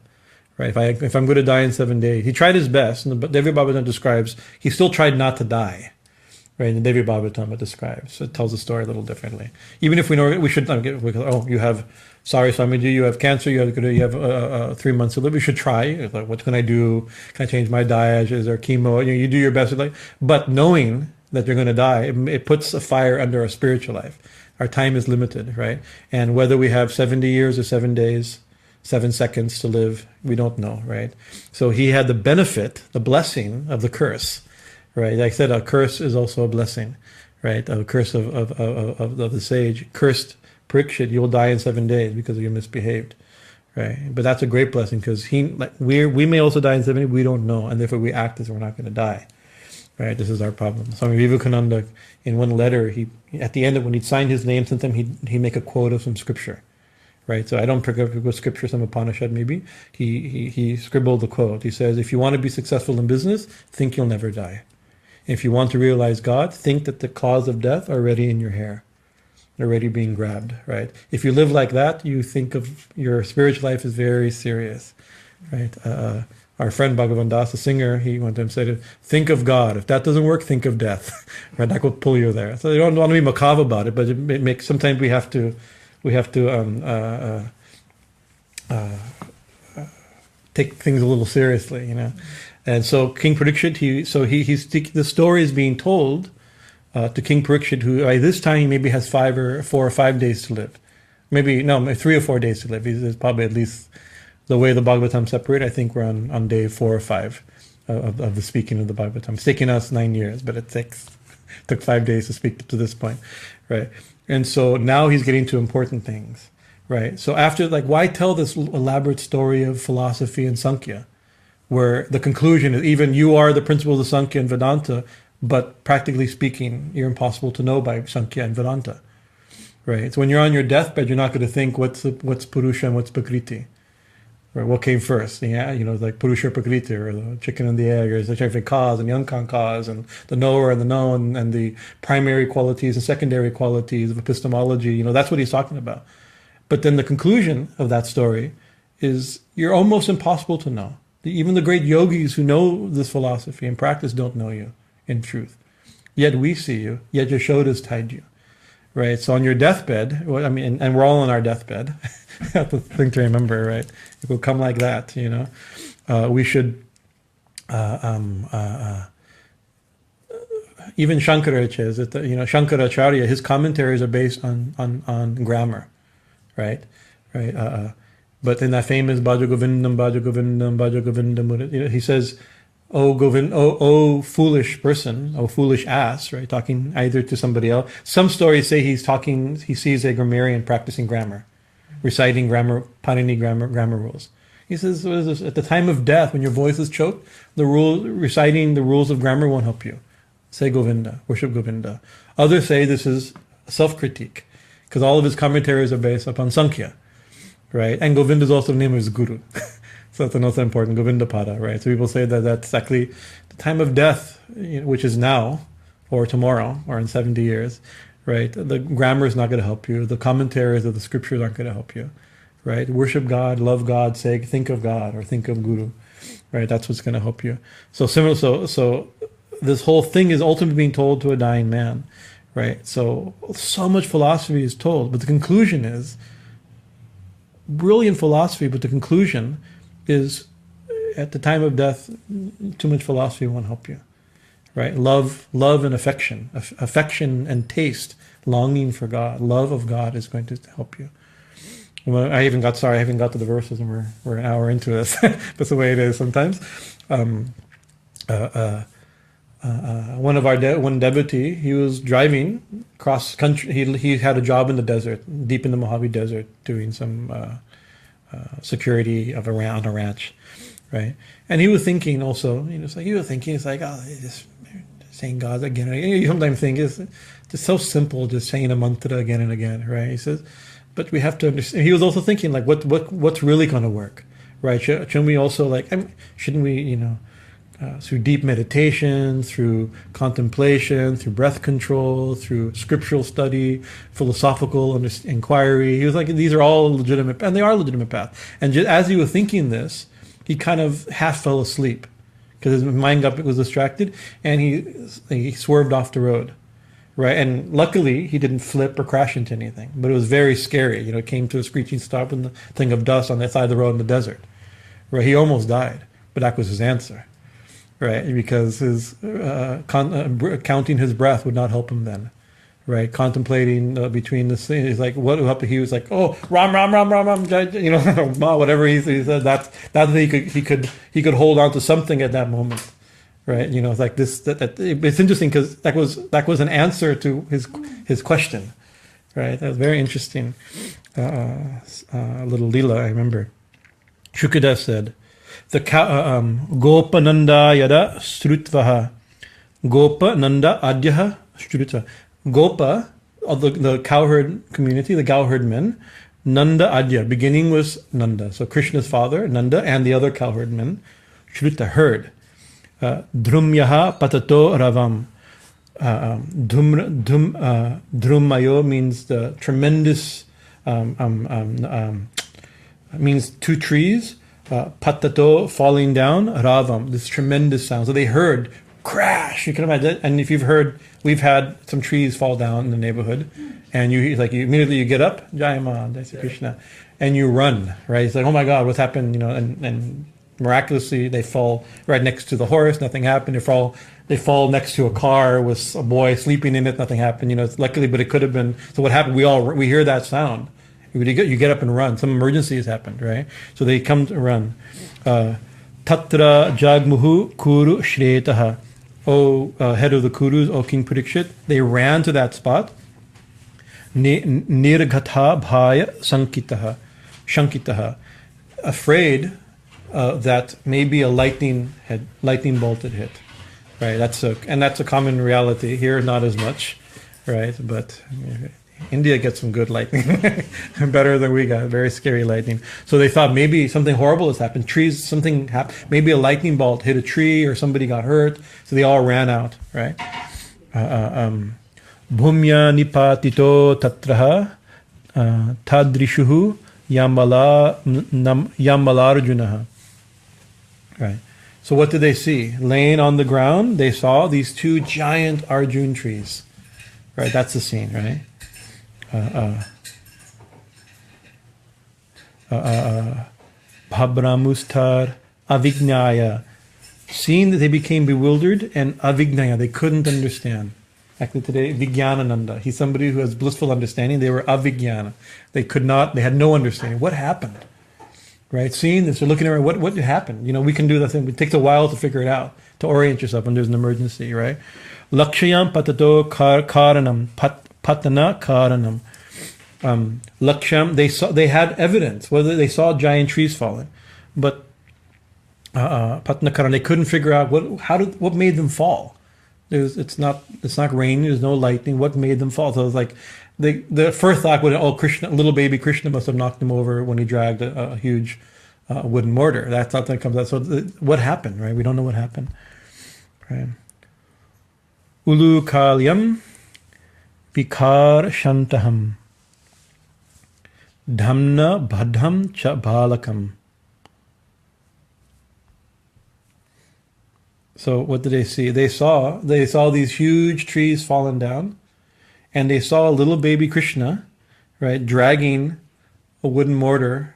right? If I'm going to die in 7 days, he tried his best, and the Devi Bhagavatam describes he still tried not to die, right? In the Devi Bhagavatam it describes, so it tells the story a little differently. Even if we know we should you have Saraswati, you have cancer, you have 3 months to live. You should try. Like, what can I do? Can I change my diet? Is there chemo? You do your best. But knowing that you're going to die, it puts a fire under our spiritual life. Our time is limited, right? And whether we have 70 years or 7 days, 7 seconds to live, we don't know, right? So he had the benefit, the blessing of the curse, right? Like I said, a curse is also a blessing, right? A curse of the sage. Cursed Parikshit, you'll die in 7 days because you misbehaved, right? But that's a great blessing because we may also die in 7 days, we don't know, and therefore we act as if we're not going to die, right? This is our problem. Swami Vivekananda, in one letter, he at the end of when he'd sign his name, sometimes he'd make a quote of some scripture, right? So I don't pick up a scripture, some Upanishad maybe. He scribbled the quote. He says, if you want to be successful in business, think you'll never die. If you want to realize God, think that the cause of death are already in your hair. Already being grabbed, right? If you live like that, you think of your spiritual life is very serious, right? Our friend Bhagavan Das, the singer, he one time said, think of God. If that doesn't work, think of death, right? That will pull you there. So you don't want to be macabre about it, but it makes, sometimes we have to take things a little seriously, And so King Parikshit, the story is being told to King Parikshit, who by this time he maybe has 4 or 5 days to live. Maybe 3 or 4 days to live. He's probably at least, the way the Bhagavatam separate, I think we're on day 4 or 5 of the speaking of the Bhagavatam. It's taken us 9 years, but it took 5 days to speak to this point, right? And so now he's getting to important things, right? So after, like, why tell this elaborate story of philosophy and Sankhya, where the conclusion is even you are the principles of Sankhya and Vedanta, but practically speaking, you're impossible to know by Sankhya and Vedanta, right? So when you're on your deathbed, you're not going to think what's Purusha and what's Prakriti, or what came first, yeah, like Purusha or Prakriti, or the chicken and the egg, or the scientific cause and the uncon cause, and the knower and the known, and the primary qualities and secondary qualities of epistemology. That's what he's talking about. But then the conclusion of that story is you're almost impossible to know. Even the great yogis who know this philosophy and practice don't know you in truth. Yet we see you, yet Yashoda's tied you. Right? So on your deathbed, and we're all on our deathbed. That's the thing to remember, right? It will come like that, we should, even Shankaracharya, Shankaracharya, his commentaries are based on grammar, right? But in that famous Bhaja Govindam, Bhaja Govindam, Bhaja Govindam, he says, oh foolish person, oh foolish ass, right? Talking either to somebody else. Some stories say he sees a grammarian practicing grammar, reciting grammar, Panini grammar rules. He says, what is this? At the time of death, when your voice is choked, reciting the rules of grammar won't help you. Say Govinda, worship Govinda. Others say this is self-critique, because all of his commentaries are based upon Sankhya, right? And Govinda is also the name of his guru. So that's also important, Govinda Pada, right? So people say that that's actually the time of death, which is now, or tomorrow, or in 70 years, right? The grammar is not going to help you. The commentaries of the scriptures aren't going to help you, right? Worship God, love God, think of God, or think of Guru, right? That's what's going to help you. So this whole thing is ultimately being told to a dying man, right? So much philosophy is told, but the conclusion is brilliant philosophy, but the conclusion is at the time of death, too much philosophy won't help you, right? Love and affection and taste, longing for God, love of God is going to help you. Well, I haven't got to the verses, and we're an hour into this. That's the way it is sometimes. One devotee, he was driving cross country. He had a job in the desert, deep in the Mojave Desert, doing some security on a ranch, right? And he was thinking also, it's like, oh, just saying God again and again. You sometimes think it's just so simple, just saying a mantra again and again, right? He says, but we have to understand. He was also thinking, like, what's really going to work, right? Shouldn't we also shouldn't we, through deep meditation, through contemplation, through breath control, through scriptural study, philosophical inquiry. He was like, these are all legitimate, and they are legitimate paths. And just as he was thinking this, he kind of half fell asleep because his mind was distracted, and he swerved off the road, right? And luckily, he didn't flip or crash into anything, but it was very scary. It came to a screeching stop in the thing of dust on that side of the road in the desert, right? He almost died, but that was his answer. Right, because his counting his breath would not help him then, right? Contemplating between the things, he's like, what helped? He was like, oh, Ram, whatever he said. That's he could hold on to something at that moment, right? It's like this. It's interesting because that was an answer to his question, right? That was very interesting. Little Leela, I remember. Shukadev said, the Gopananda yada srutvaha, Gopananda adyaha srutva. Gopa, of the cowherd community, the cowherd men, Nanda adya, beginning was Nanda. So Krishna's father, Nanda, and the other cowherd men, Shruta, heard. Drumyaha patato ravam. Drumayo means the tremendous, means two trees. Patato, falling down, ravam, this tremendous sound. So they heard crash. You can imagine. And if you've heard, we've had some trees fall down in the neighborhood, and you immediately get up, Jayama, Jai Sri Krishna, and you run, right? It's like, oh my God, what's happened? And miraculously they fall right next to the horse, nothing happened. They fall next to a car with a boy sleeping in it, nothing happened. Luckily, but it could have been. So what happened? We hear that sound. You get up and run. Some emergency has happened, right? So they come to run. Tatra jagmuhu kuru shretaha. O head of the Kurus, O King Parikshit, they ran to that spot. Nirgata bhaya shankitaha. Afraid that maybe a lightning bolt had hit. Right, that's a common reality here, not as much, right? But India gets some good lightning, better than we got. Very scary lightning. So they thought maybe something horrible has happened. Maybe a lightning bolt hit a tree or somebody got hurt. So they all ran out, right? Bhumya nipatito tatraha tadrishuhu yamalarjunaha. Right. So what did they see? Laying on the ground, they saw these two giant Arjun trees. Right, that's the scene, right? Bhabramustar avignaya. Seeing that they became bewildered, and avignaya, they couldn't understand. Actually today, Vijnanananda, he's somebody who has blissful understanding. They were avignana. They had no understanding. What happened? Right, seeing this, they're looking around, what happened? We can do that thing. It takes a while to figure it out, to orient yourself when there's an emergency, right? Lakshayam patato karanam, patana karanam. Laksham, they had evidence, whether they saw giant trees falling, but patana karan, they couldn't figure out what made them fall. It's not raining, there's no lightning. What made them fall? So it's like the first thought would, Krishna, little baby Krishna must have knocked him over when he dragged a huge wooden mortar. That's not that comes out. So what happened, right? We don't know what happened. Right. Ulu kalyam vikar shantaham dhamna bhadham cha balakam. So what did they see? They saw these huge trees falling down, and they saw a little baby Krishna, right, dragging a wooden mortar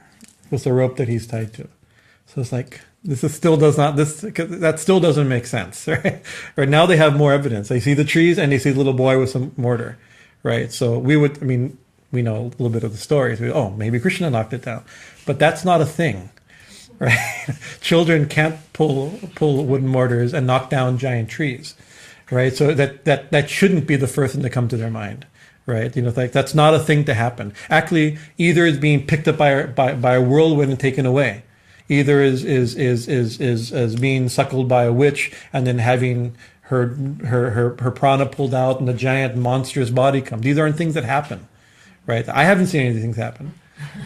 with a rope that he's tied to. So it's like that still doesn't make sense, right? Right now they have more evidence. They see the trees and they see the little boy with some mortar, right? So we know a little bit of the story. So maybe Krishna knocked it down, but that's not a thing. Right? Children can't pull wooden mortars and knock down giant trees, right? So that shouldn't be the first thing to come to their mind, right? That's not a thing to happen. Actually, either it's being picked up by a whirlwind and taken away, either is being suckled by a witch and then having her prana pulled out and a giant monstrous body comes. These aren't things that happen, right? I haven't seen any of these things happen,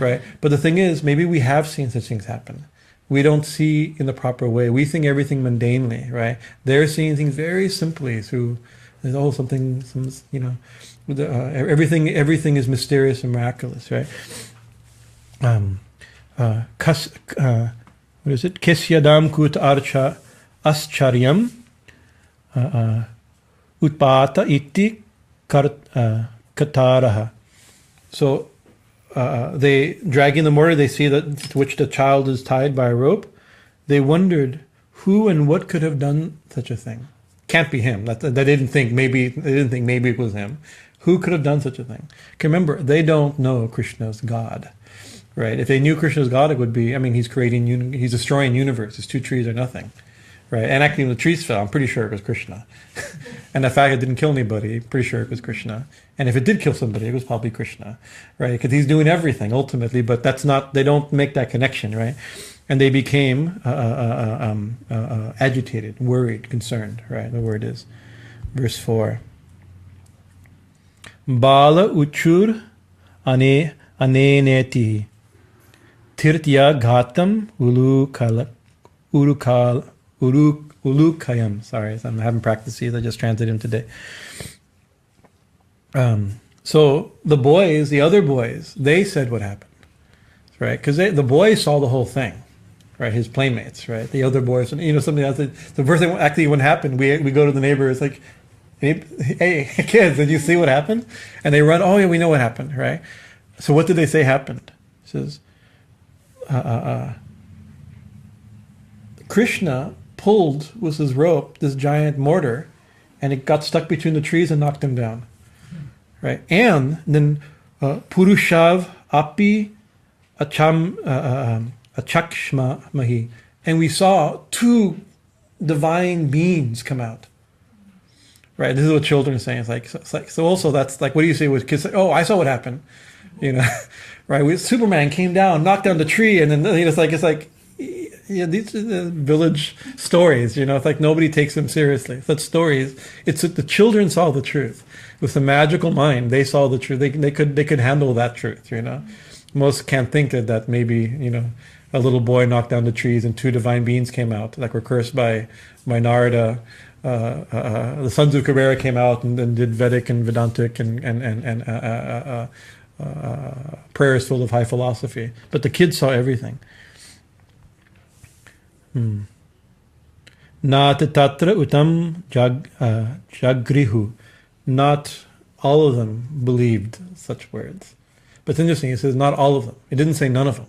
right? But the thing is, maybe we have seen such things happen. We don't see in the proper way. We think everything mundanely, right? They're seeing things very simply through, everything is mysterious and miraculous, right? What is it? Kesyadam kut archa ascharyam utpata iti kataraha. So they dragging the mortar, they see that to which the child is tied by a rope. They wondered who and what could have done such a thing. Can't be him. They didn't think maybe it was him. Who could have done such a thing? Okay, remember, they don't know Krishna's God, right? If they knew Krishna's God, it would be. He's destroying universe. His two trees are nothing, right? And actually, when the trees fell, I'm pretty sure it was Krishna. And the fact it didn't kill anybody, pretty sure it was Krishna. And if it did kill somebody, it was probably Krishna, right? Because he's doing everything ultimately, but they don't make that connection, right? And they became agitated, worried, concerned, right? The word is verse 4. Bala uchur aneneti tirtya ghatam ulukayam. Sorry, I haven't practiced these. I just translated them today. So the other boys, they said what happened, right? Because the boys saw the whole thing, right? His playmates, right? The other boys, something else. The first thing actually when happened, we go to the neighbor. It's like, hey kids, did you see what happened? And they run. Oh yeah, we know what happened, right? So what did they say happened? It says, Krishna pulled with his rope this giant mortar, and it got stuck between the trees and knocked him down. Right, and then Purushav api achakshma Mahi, and we saw two divine beings come out. right? This is what children are saying. So also that's like, what do you say with kids? Say, oh, I saw what happened, right? Superman came down, knocked down the tree, and then it's like, yeah, these are the village stories, It's like nobody takes them seriously. Such stories, it's that the children saw the truth. With the magical mind, they saw the truth. They could handle that truth, Most can't think that maybe, a little boy knocked down the trees and 2 divine beings came out that were cursed by Narada. The sons of Kubera came out and did Vedic and Vedantic and prayers full of high philosophy. But the kids saw everything. Nat tatra utam jagrihu. Not all of them believed such words. But it's interesting, it says not all of them. It didn't say none of them.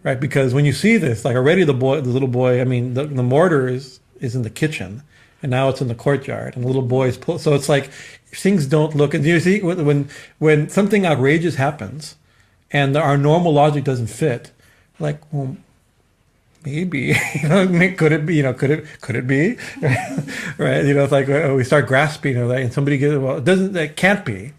Right? Because when you see this, like already the little boy, the mortar is in the kitchen, and now it's in the courtyard, and the little boy is pulled. So it's like things don't look. And you see, when something outrageous happens, and our normal logic doesn't fit, like, well, maybe, could it be, could it be, right? It's like we start grasping, and somebody gets, well, it can't be,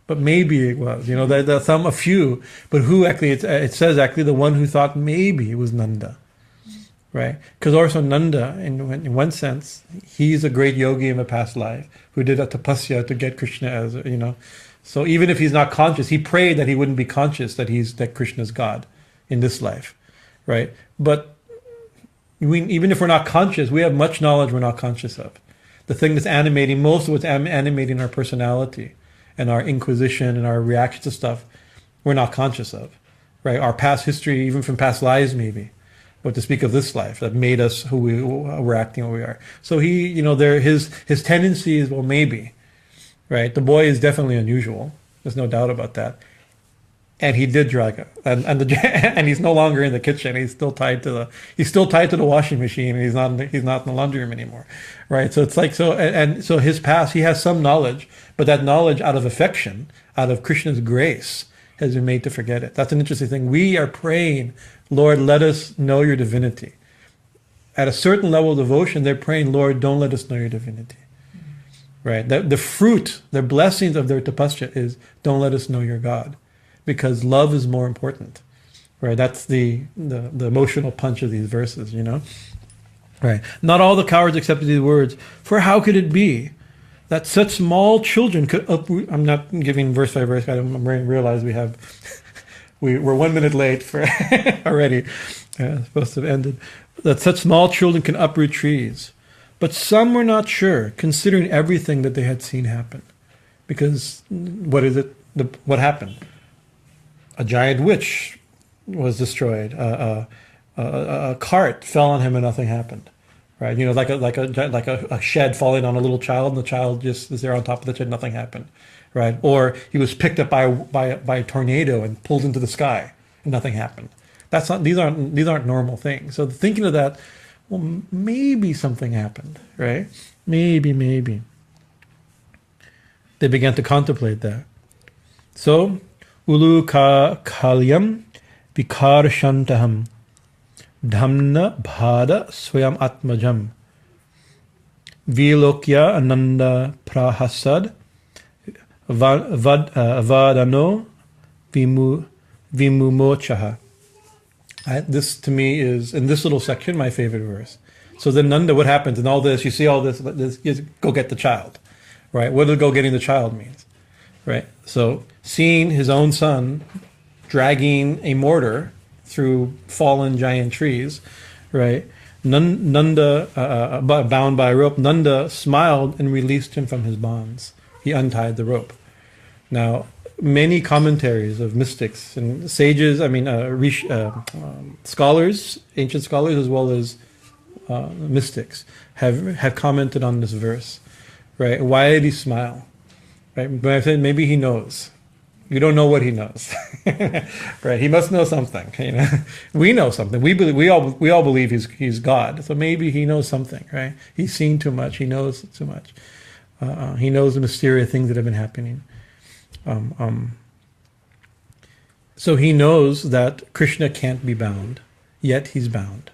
but maybe it was, there's a few, but who actually, it says actually the one who thought maybe it was Nanda, right? Because also Nanda, in one sense, he's a great yogi in a past life who did a tapasya to get Krishna as, so even if he's not conscious, he prayed that he wouldn't be conscious that Krishna's God in this life, right? But even if we're not conscious, we have much knowledge we're not conscious of. The thing that's animating, most of what's animating our personality and our inquisition and our reaction to stuff, we're not conscious of, right? Our past history, even from past lives maybe, but to speak of this life that made us who we're acting what we are. So he, his tendency is, well, maybe, right? The boy is definitely unusual. There's no doubt about that. And he did drag it, and he's no longer in the kitchen. He's still tied to the washing machine, and he's not in the laundry room anymore, right? So it's like so his past, he has some knowledge, but that knowledge out of affection, out of Krishna's grace, has been made to forget it. That's an interesting thing. We are praying, Lord, let us know your divinity. At a certain level of devotion, they're praying, Lord, don't let us know your divinity, right? The fruit, the blessings of their tapasya is, don't let us know your God. Because love is more important, right? That's the emotional punch of these verses, right? Not all the cowards accepted these words. For how could it be that such small children could uproot? I'm not giving verse by verse. I realize we're 1 minute late for already. Supposed to have ended. That such small children can uproot trees, but some were not sure, considering everything that they had seen happen. Because what is it? What happened? A giant witch was destroyed. A cart fell on him and nothing happened, right? Like a shed falling on a little child, and the child just is there on top of the shed, nothing happened, right? Or he was picked up by a tornado and pulled into the sky, and nothing happened. These aren't normal things. So thinking of that, well, maybe something happened, right? Maybe. They began to contemplate that. So. Ulu kalyam vikarshantaham dhamna bhada swayam atmajam vilokya ananda prahasad vadano vimumochaha. This to me is, in this little section, my favorite verse. So then Nanda, what happens in all this? You see all this, go get the child, right? What does go getting the child means? Right, so seeing his own son dragging a mortar through fallen giant trees, right? Nanda, bound by a rope, Nanda smiled and released him from his bonds. He untied the rope. Now, many commentaries of mystics and sages, scholars, ancient scholars, as well as mystics, have commented on this verse, right? Why did he smile? Right, but I said maybe he knows. You don't know what he knows, right? He must know something. We know something. We all believe he's God. So maybe he knows something, right? He's seen too much. He knows too much. He knows the mysterious things that have been happening. So he knows that Krishna can't be bound, yet he's bound,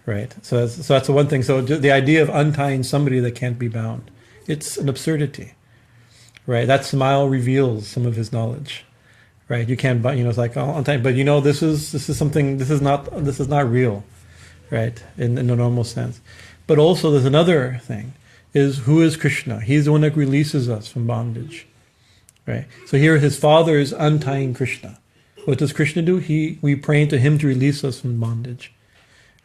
right? So that's the one thing. So the idea of untying somebody that can't be bound. it's an absurdity, right? That smile reveals some of his knowledge, right? You can't, it's like all the time, but this is something, this is not real, right? In the normal sense. But also there's another thing, is who is Krishna? He's the one that releases us from bondage, right? So here his father is untying Krishna. What does Krishna do? We pray to him to release us from bondage,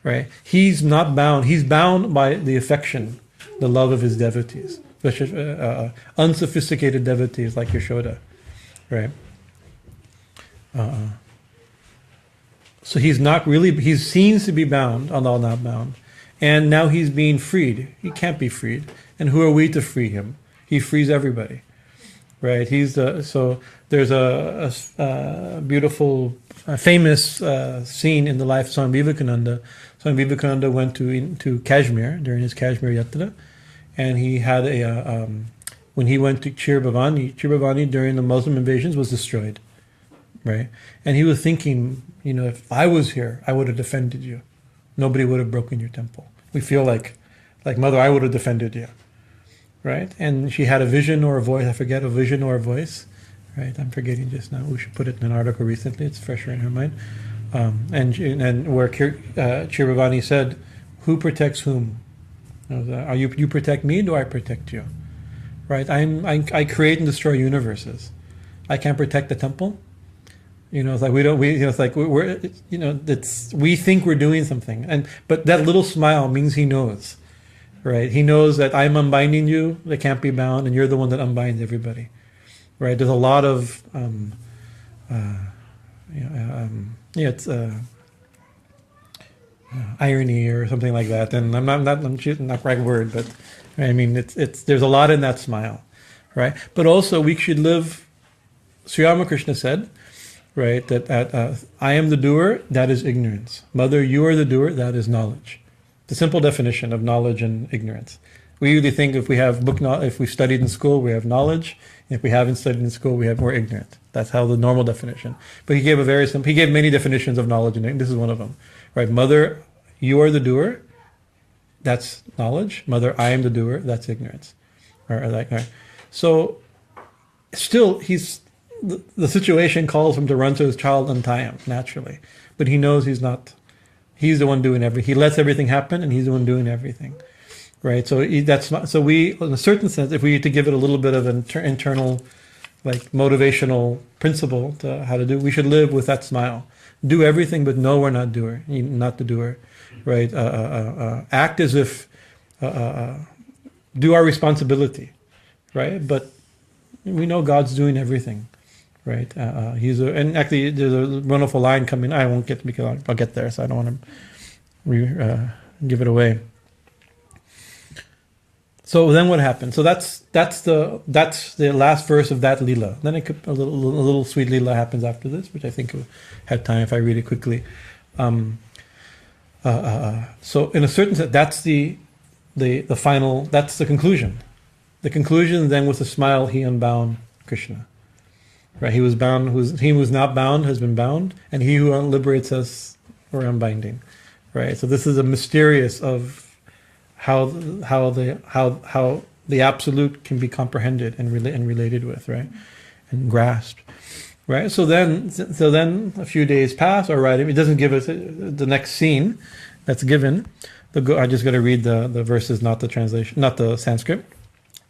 right? He's not bound. He's bound by the affection, the love of his devotees, especially unsophisticated devotees like Yashoda, right? So he's not really, he seems to be bound, although not bound. And now he's being freed. He can't be freed. And who are we to free him? He frees everybody, right? So there's a beautiful, famous scene in the life of Swami Bhajanananda. Swami Bhajanananda went to Kashmir during his Kashmir Yatra, and he had when he went to Chir Bhavani during the Muslim invasions was destroyed, right? And he was thinking, if I was here, I would have defended you. Nobody would have broken your temple. We feel like Mother, I would have defended you, right? And she had a vision or a voice, I forget, a vision or a voice, right? I'm forgetting just now. We should put it in an article recently. It's fresher in her mind. And where Chirabhani said, who protects whom? You protect me, do I protect you? Right? I create and destroy universes. I can't protect the temple. It's like we think we're doing something, but that little smile means he knows, right? He knows that I'm unbinding you, they can't be bound, and you're the one that unbinds everybody, right? There's a lot of irony or something like that, and I'm choosing not the right word, but I mean there's a lot in that smile, right? But also we should live. Sri Ramakrishna said, right, that I am the doer, that is ignorance. Mother, you are the doer, that is knowledge. The simple definition of knowledge and ignorance. We usually think if we studied in school, we have knowledge. If we haven't studied in school, we're ignorant. That's how the normal definition. But he gave he gave many definitions of knowledge, and this is one of them. Right, Mother, you are the doer, that's knowledge. Mother, I am the doer, that's ignorance. So, still, the situation calls him to run to his child and untie him, naturally. But he knows he's not. He's the one doing everything. He lets everything happen, and he's the one doing everything. Right? So so we, in a certain sense, if we need to give it a little bit of an internal, motivational principle to how to do, we should live with that smile. Do everything, but no, we're not the doer. Right? Act as if, do our responsibility. Right? But we know God's doing everything. Right, and actually, there's a wonderful line coming. I won't get because I'll get there, so I don't want to give it away. So then, what happened? So that's the last verse of that Leela. Then a little sweet Leela happens after this, which I think we'll have time if I read it quickly. So in a certain sense, that's the final. That's the conclusion. The conclusion then, with a smile, he unbound Krishna. Right, he was bound. He was not bound has been bound, and he who liberates us, we're unbinding. Right. So this is a mysterious of how the absolute can be comprehended and related with, right, and grasped. Right. So then a few days pass. All right. It doesn't give us the next scene that's given. I just got to read the verses, not the translation, not the Sanskrit.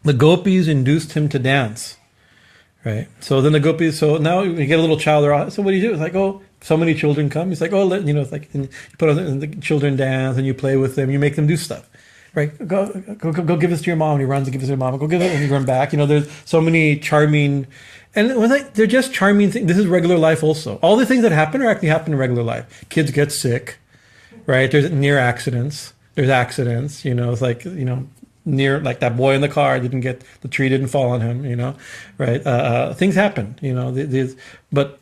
The gopis induced him to dance. Right. So then the gopis. So now you get a little child. So what do you do? It's like, oh, so many children come. It's like, oh, it's like, and you put on the children dance and you play with them. You make them do stuff. Right. Go give this to your mom. And he runs and gives it to your mom. Go give it and you run back. There's so many charming, and they're just charming things. This is regular life also. All the things that happen are actually happen in regular life. Kids get sick. Right. There's near accidents. There's accidents. It's like, near, like that boy in the car the tree didn't fall on him, right? Things happen, but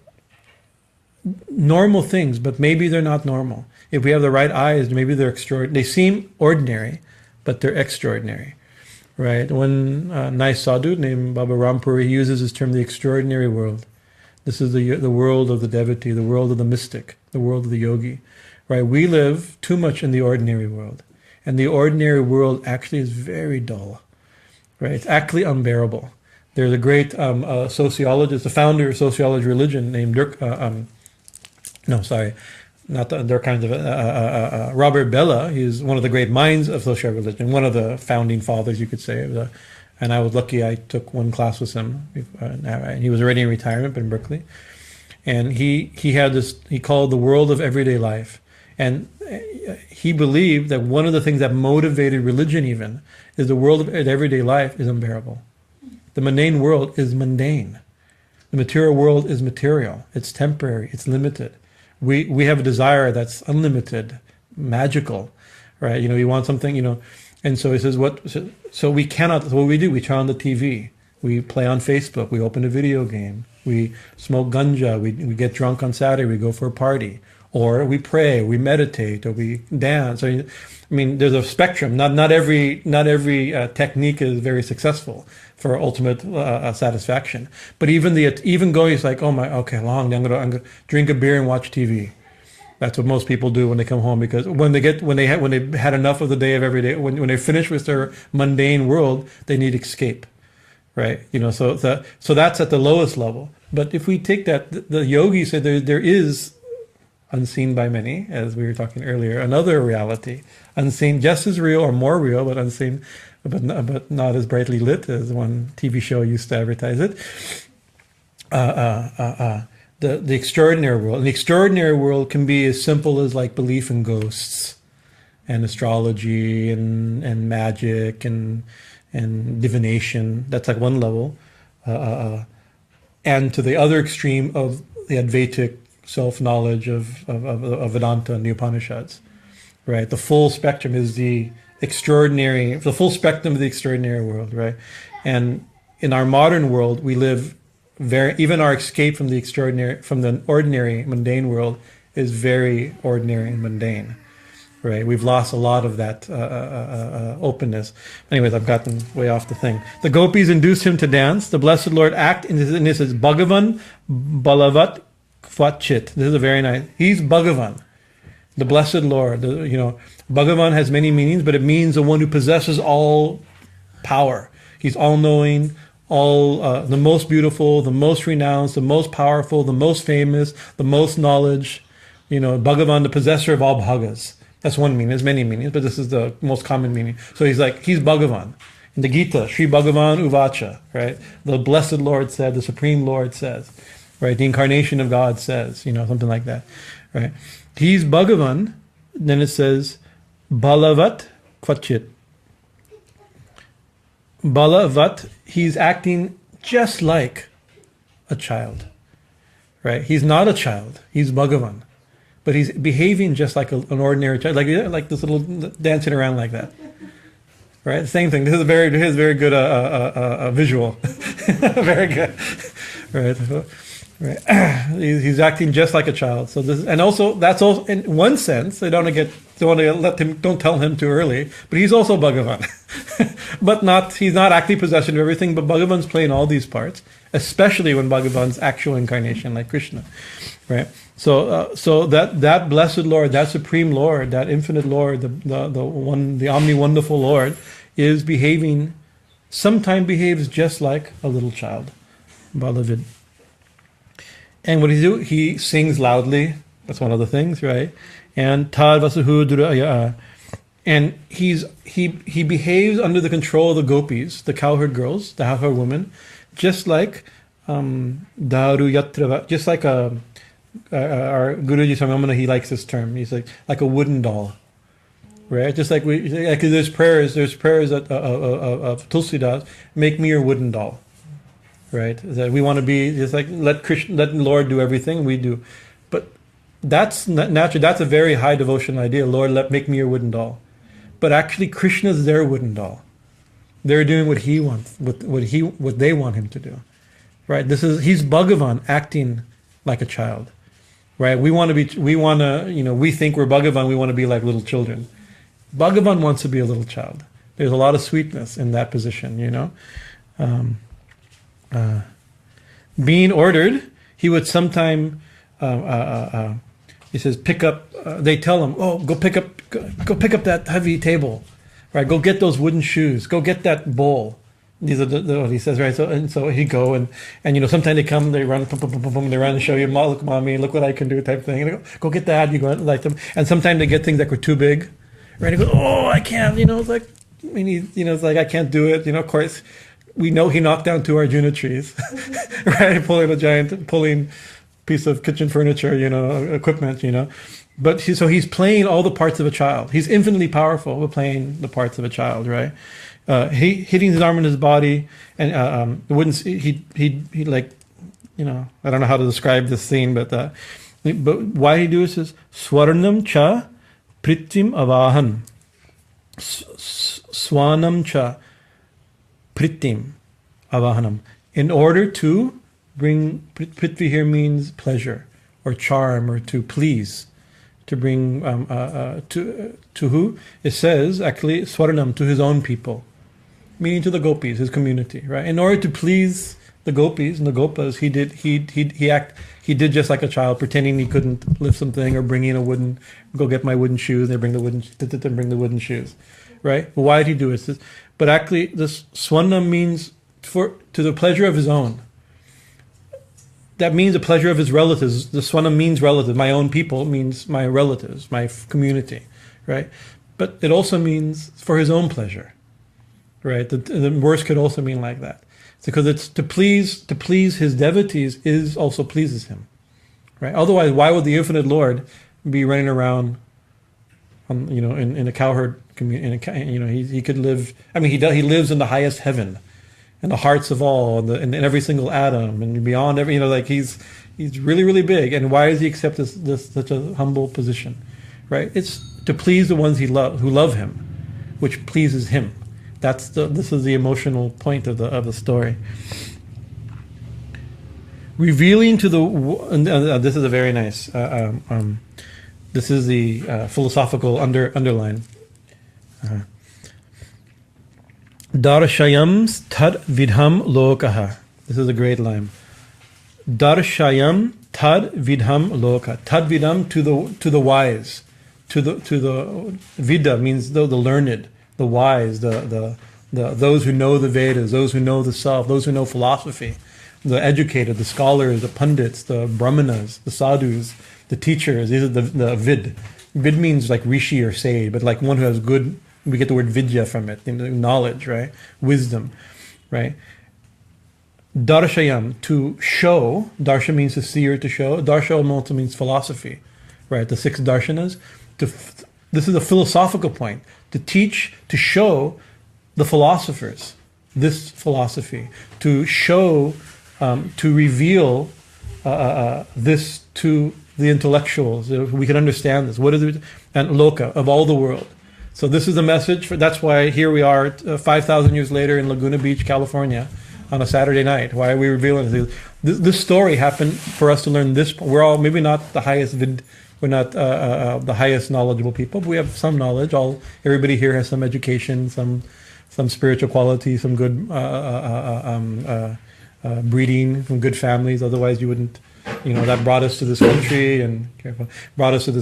normal things, but maybe they're not normal. If we have the right eyes, maybe they're extraordinary. They seem ordinary, but they're extraordinary, right? One nice sadhu named Baba Rampuri, he uses this term, the extraordinary world. This is the world of the devotee, the world of the mystic, the world of the yogi, right? We live too much in the ordinary world. And the ordinary world actually is very dull. right? It's actually unbearable. There's a great sociologist, the founder of sociology religion named Robert Bella. He's one of the great minds of social religion, one of the founding fathers, you could say. And I was lucky I took one class with him. He was already in retirement, but in Berkeley. And he had this, he called the world of everyday life. And he believed that one of the things that motivated religion even is the world of everyday life is unbearable. The mundane world is mundane. The material world is material. It's temporary. It's limited. We have a desire that's unlimited, magical, right? You know, you want something, you know, and so he says, so we cannot, what we do, we turn on the TV, we play on Facebook, we open a video game, we smoke ganja, we get drunk on Saturday, we go for a party, or we pray, we meditate, or we dance. Or, I mean, there's a spectrum. Not every technique is very successful for ultimate satisfaction. But even going, it's like, oh my, okay, I'm gonna drink a beer and watch TV. That's what most people do when they come home, because when they had enough of the day of every day, when they finish with their mundane world, they need escape, right? You know, so that's at the lowest level. But if we take that, the yogi said there is, unseen by many, as we were talking earlier, another reality, unseen, just as real or more real, but unseen, but not as brightly lit as one TV show used to advertise it. The extraordinary world. And the extraordinary world can be as simple as like belief in ghosts and astrology and magic and divination. That's like one level. And to the other extreme of the Advaitic self-knowledge of Vedanta and the Upanishads, right? The full spectrum is the full spectrum of the extraordinary world, right? And in our modern world, we live even our escape from the ordinary, mundane world is very ordinary and mundane, right? We've lost a lot of that openness. Anyways, I've gotten way off the thing. The gopis induced him to dance. The Blessed Lord act, and this is Bhagavan Balavat Kvachit. This is a very nice. He's Bhagavan, the Blessed Lord. Bhagavan has many meanings, but it means the one who possesses all power. He's all-knowing, the most beautiful, the most renounced, the most powerful, the most famous, the most knowledge. Bhagavan, the possessor of all bhagas. That's one meaning. There's many meanings, but this is the most common meaning. So he's Bhagavan. In the Gita, Sri Bhagavan Uvacha, right? The Blessed Lord said, the Supreme Lord says, right? The incarnation of God says, something like that, right? He's Bhagavan. Then it says, Balavat Kvachit. Balavat, he's acting just like a child, right? He's not a child. He's Bhagavan. But he's behaving just like an ordinary child, like this little dancing around like that, right? Same thing. This is very good visual, very good, right? Right. He's acting just like a child. So this, and also that's also in one sense. Don't tell him too early. But he's also Bhagavan, but he's not actually possession of everything. But Bhagavan's playing all these parts, especially when Bhagavan's actual incarnation, like Krishna, right? So that Blessed Lord, that Supreme Lord, that Infinite Lord, the Omni Wonderful Lord, sometimes behaves just like a little child, Balavid. And what does he do? He sings loudly. That's one of the things, right? And Tad Vasuhu Duraya. And he behaves under the control of the gopis, the cowherd girls, the cowherd women, just like Daru Yatra, just like our Guruji Swami, he likes this term. He's like a wooden doll, right? Just like there's prayers of Tulsidas, make me your wooden doll. Right, that we want to be just like let the Lord do everything we do, but that's not natural. That's a very high devotional idea. Lord, make me your wooden doll, but actually Krishna's their wooden doll. They're doing what he wants, what they want him to do, right? He's Bhagavan acting like a child, right? We think we're Bhagavan. We want to be like little children. Bhagavan wants to be a little child. There's a lot of sweetness in that position, being ordered, he would sometime, he says, pick up. They tell him, go pick up that heavy table, right? Go get those wooden shoes. Go get that bowl, These are what he says, right? So he go and sometimes they come, they run, boom, boom, boom, boom, boom, they run and show you, look, mommy, look what I can do, type thing. And they go get that. You go like them, and sometimes they get things that were too big, right? And he goes, oh, I can't, it's like, it's like I can't do it. Of course, we know he knocked down 2 Arjuna trees, right? Pulling piece of kitchen furniture, equipment, But he's playing all the parts of a child. He's infinitely powerful with playing the parts of a child, right? He hitting his arm in his body, and he like, I don't know how to describe this scene, but why he do this is Swarnam cha pritim avahan. Swanam cha pritim avahanam. In order to bring, prithvi here means pleasure or charm or to please. To bring to who? It says actually Swarnam, to his own people, meaning to the gopis, his community, right? In order to please the gopis and the gopas, he did just like a child, pretending he couldn't lift something or bringing go get my wooden shoes. They bring the wooden shoes, right? Why did he do it? But actually, this Swarnam means to the pleasure of his own. That means the pleasure of his relatives. The Swanam means relative. My own people means my relatives, my community, right? But it also means for his own pleasure, right? The verse could also mean like that. It's because it's to please his devotees also pleases him, right? Otherwise, why would the infinite Lord be running around, in a cowherd community? He could live. I mean, he lives in the highest heaven. In the hearts of all, and in every single atom, and beyond every, he's really, really big. And why does he accept this such a humble position, right? It's to please the ones who love him, which pleases him. This is the emotional point of the story. Revealing to this is a very nice. This is the philosophical underline. Darshayam tad vidham lokaha. This is a great line. Darshayam tad vidham loka. Tad vidham to the wise. To the vida means the learned, the wise, the those who know the Vedas, those who know the self, those who know philosophy, the educated, the scholars, the pundits, the brahmanas, the sadhus, the teachers. These are the vid. Vid means like rishi or sage, but like one who has good. We get the word vidya from it, knowledge, right? Wisdom, right? Darshayam, to show. Darsha means to see or to show. Darsha also means philosophy, right? The 6 darshanas. This is a philosophical point. To teach, to show the philosophers this philosophy. To show, to reveal this to the intellectuals. We can understand this. What is it? And loka, of all the world. So this is the message. That's why here we are 5,000 years later in Laguna Beach, California, on a Saturday night. Why are we revealing this? This story happened for us to learn this. We're all maybe not the highest. We're not the highest knowledgeable people, but we have some knowledge. Everybody here has some education, some spiritual quality, some good breeding from good families. Otherwise, you wouldn't. That brought us to this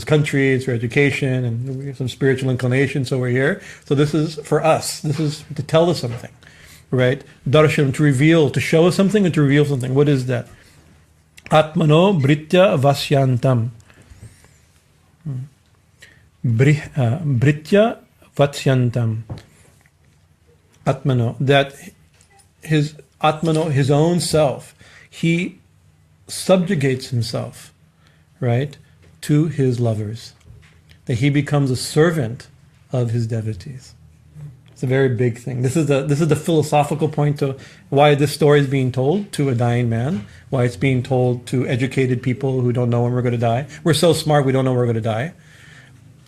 country It's for education and we have some spiritual inclination, so we're here. So this is for us. This is to tell us something, right? Darshan, to reveal, to show us something and to reveal something. What is that? Atmano britya vasyantam. Britya vasyantam. Atmano, that his Atmano, his own self, he subjugates himself, right, to his lovers. That he becomes a servant of his devotees. It's a very big thing. This is the philosophical point to why this story is being told to a dying man, why it's being told to educated people who don't know when we're going to die. We're so smart we don't know we're going to die.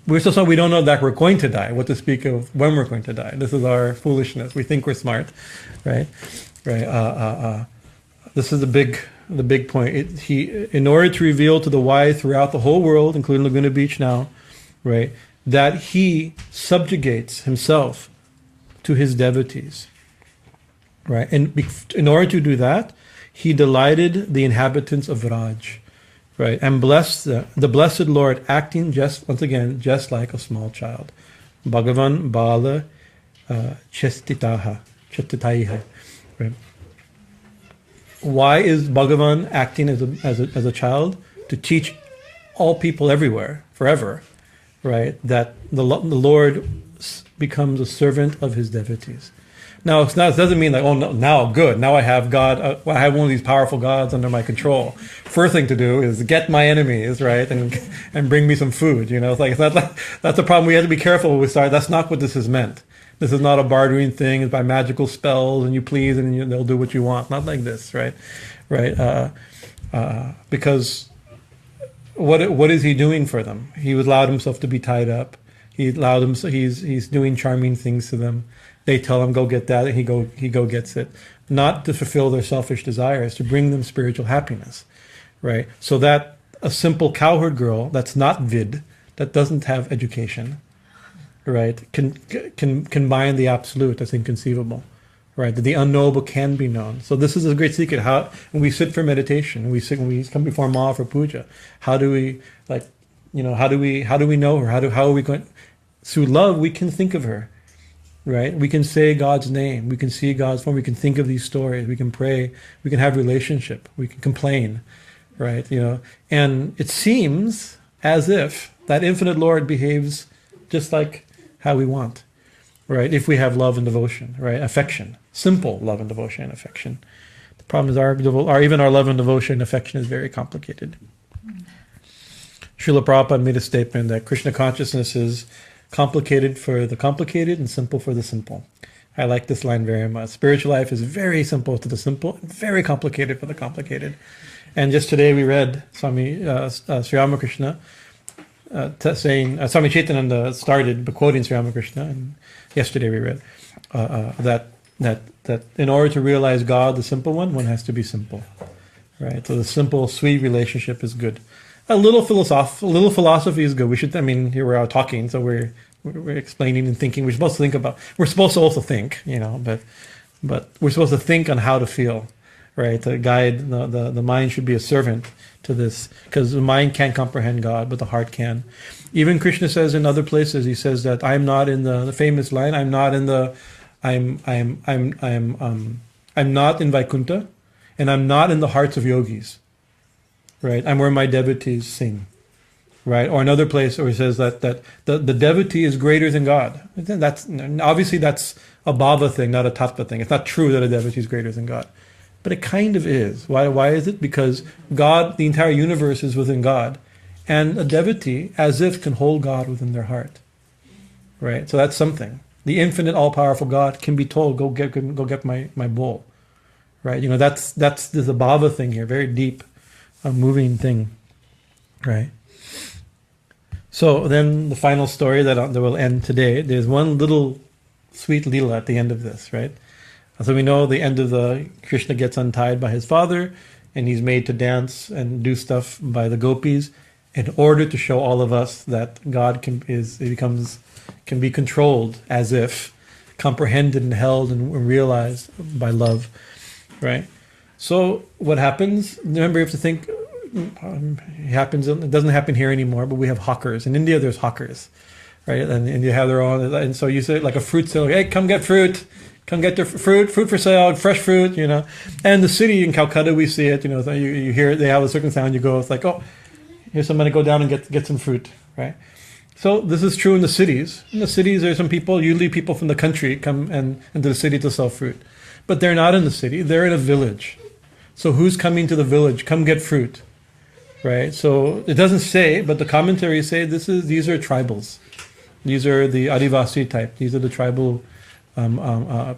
We're so smart we don't know that we're going to die, what to speak of when we're going to die. This is our foolishness. We think we're smart, right? Right. This is the big point. In order to reveal to the wise throughout the whole world, including Laguna Beach now, right, that he subjugates himself to his devotees, right? And in order to do that, he delighted the inhabitants of Raj, right? And blessed the blessed Lord, acting just like a small child. Bhagavan Bala Chestitaha. Chittatayiha. Right? Why is Bhagavan acting as a child? To teach all people everywhere, forever, right? That the Lord becomes a servant of his devotees. Now, it doesn't mean like, oh, no, now good. Now I have God. I have one of these powerful gods under my control. First thing to do is get my enemies, right, and bring me some food. It's like that's a problem. We have to be careful when we start. That's not what this is meant. This is not a bartering thing. It's by magical spells, and you please, and they'll do what you want. Not like this, right? Because what is he doing for them? He allowed himself to be tied up. He allowed him. So he's doing charming things to them. They tell him, go get that, and he go gets it. Not to fulfill their selfish desires, to bring them spiritual happiness, right? So that a simple cowherd girl that's not vid, that doesn't have education, right, can combine the absolute. That's inconceivable, right? That the unknowable can be known. So this is a great secret. How when we sit for meditation, when we come before Ma for puja, how do we how do we know her? How are we going? Through love, we can think of her. Right? We can say God's name. We can see God's form. We can think of these stories. We can pray. We can have relationship. We can complain. Right? And it seems as if that infinite Lord behaves just like how we want. Right? If we have love and devotion. Right? Affection. Simple love and devotion and affection. The problem is even our love and devotion and affection is very complicated. Srila Prabhupada made a statement that Krishna consciousness is complicated for the complicated and simple for the simple. I like this line very much. Spiritual life is very simple to the simple, and very complicated for the complicated. And just today we read Swami Sri Ramakrishna saying, Swami Chaitananda started quoting Sri Ramakrishna, and yesterday we read that in order to realize God, the simple one has to be simple. Right? So the simple, sweet relationship is good. A little philosophy is good. Here we're out talking, so we're explaining and thinking. We're supposed to think about. We're supposed to also think, but we're supposed to think on how to feel, right? To guide the mind should be a servant to this, because the mind can't comprehend God, but the heart can. Even Krishna says in other places, he says that I'm not in the famous line. I'm not in Vaikuntha, and I'm not in the hearts of yogis. Right, I'm where my devotees sing, right? Or another place where he says that the devotee is greater than God. That's obviously that's a bhava thing, not a tattva thing. It's not true that a devotee is greater than God, but it kind of is. Why is it? Because God, the entire universe is within God, and a devotee, as if, can hold God within their heart, right? So that's something. The infinite, all-powerful God can be told, go get my bowl, right? There's a bhava thing here, very deep. A moving thing, right? So then the final story that will end today, there's one little sweet Leela at the end of this, right? So we know the end of Krishna gets untied by his father, and he's made to dance and do stuff by the gopis in order to show all of us that God can be controlled, as if comprehended and held and realized by love, right? So what happens? Remember, you have to think. It doesn't happen here anymore, but we have hawkers. In India, there's hawkers, right? And you have their own. And so you say like a fruit sale. Hey, come get fruit. Come get their fruit for sale, fresh fruit. And the city in Calcutta, we see it. So you hear it. They have a certain sound. You go. It's like, oh, here's somebody. Go down and get some fruit, right? So this is true in the cities. In the cities, there's some people, usually people from the country, come into the city to sell fruit, but they're not in the city. They're in a village. So who's coming to the village? Come get fruit, right? So it doesn't say, but the commentaries say these are tribals. These are the Adivasi type. These are the tribal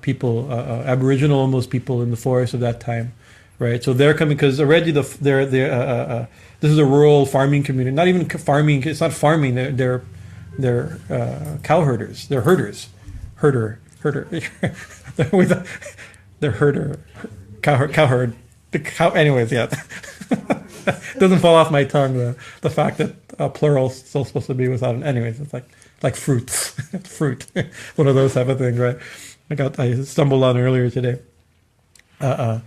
people, Aboriginal almost people in the forest of that time, right? So they're coming because already this is a rural farming community. Not even farming. It's not farming. They're cow herders. They're herders. Herder. They're herder. Cow herd. Anyways, yeah. Doesn't fall off my tongue, the fact that plural is still supposed to be without an. Anyways, it's like fruits. Fruit. One of those type of things, right? I stumbled on earlier today. So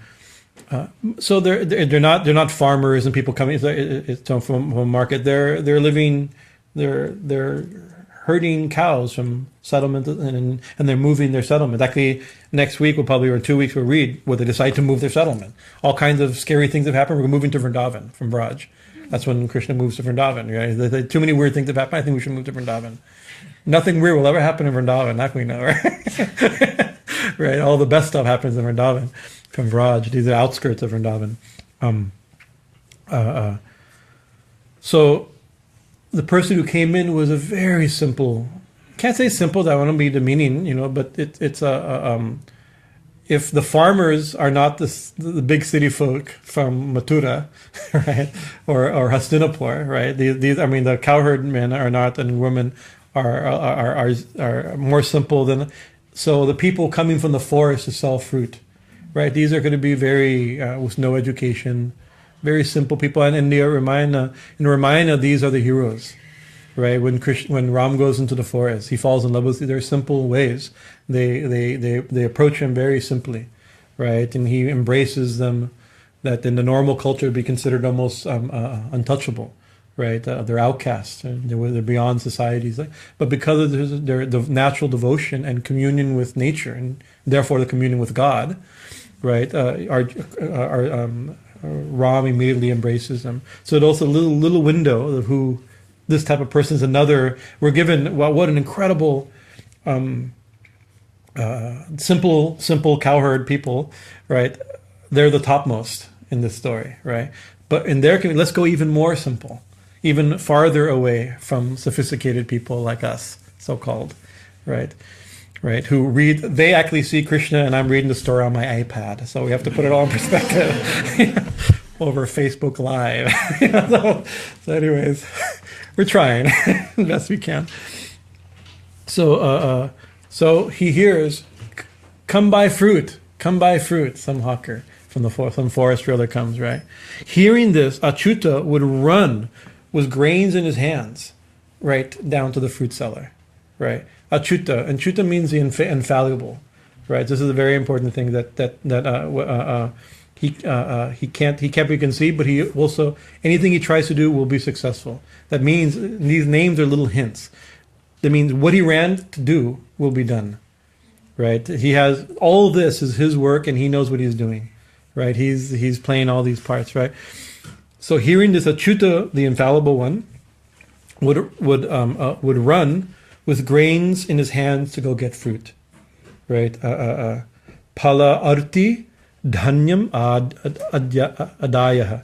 they're not farmers and people coming from a market. They're living. They're herding cows from settlement, and they're moving their settlement. Actually, next week or 2 weeks we'll read where they decide to move their settlement. All kinds of scary things have happened. We're moving to Vrindavan from Braj. That's when Krishna moves to Vrindavan. Right? Too many weird things have happened. I think we should move to Vrindavan. Nothing weird will ever happen in Vrindavan. That we know, right? Right. All the best stuff happens in Vrindavan from Braj. These are outskirts of Vrindavan. So the person who came in was a very simple. Can't say simple. That wouldn't be demeaning, but it's if the farmers are not the big city folk from Mathura, right, or Hastinapur, right? The cowherd men are not, and women are more simple than. So the people coming from the forest to sell fruit, right? These are going to be very with no education, very simple people. And in Ramayana, these are the heroes. Right, when Ram goes into the forest, he falls in love with their simple ways. They approach him very simply, right, and he embraces them. That in the normal culture would be considered almost untouchable, right? They're outcasts, and they're beyond societies. But because of their natural devotion and communion with nature, and therefore the communion with God, right? Ram immediately embraces them. So it's also a little window of who. This type of person is another. We're given what an incredible, simple cowherd people, right? They're the topmost in this story, right? But in their community, let's go even more simple, even farther away from sophisticated people like us, so-called, right? Right? Who read? They actually see Krishna, and I'm reading the story on my iPad. So we have to put it all in perspective over Facebook Live. So anyways. We're trying the best we can. So he hears, "Come buy fruit, come buy fruit." Some hawker from the forest, some forest dweller comes, right? Hearing this, Achyuta would run with grains in his hands, right down to the fruit seller, right? Achyuta, and Achyuta means the infallible, right? This is a very important thing he can't be conceived, but he also anything he tries to do will be successful. That means these names are little hints. That means what he ran to do will be done, right? He has all of this is his work, and he knows what he's doing, right? He's playing all these parts, right? So hearing this, Achyuta, the infallible one, would run with grains in his hands to go get fruit, right? Pala arti dhanyam adayah.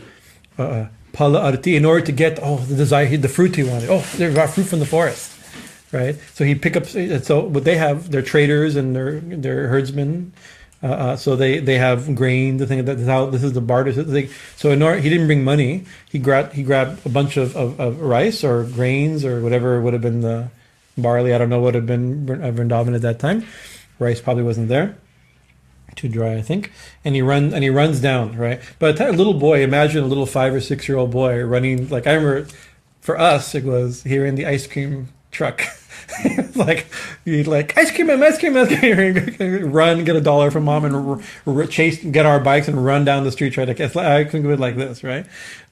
Pala arti, in order to get the fruit he wanted. Oh, they got fruit from the forest, right? So he pick up. So what they have, they're traders and they're herdsmen. So they have grain. The thing this is the barter thing. So in order, he didn't bring money. He grabbed a bunch of rice or grains or whatever would have been the barley. I don't know what would have been Vrindavan at that time. Rice probably wasn't there. Too dry, I think. And he runs down, right? But a little boy, imagine a little 5 or 6 year old boy running. Like I remember, for us, it was here in the ice cream truck. Like you'd like ice cream, run, get $1 from mom, and chase, get our bikes and run down the street. Try to. I can do it like this, right?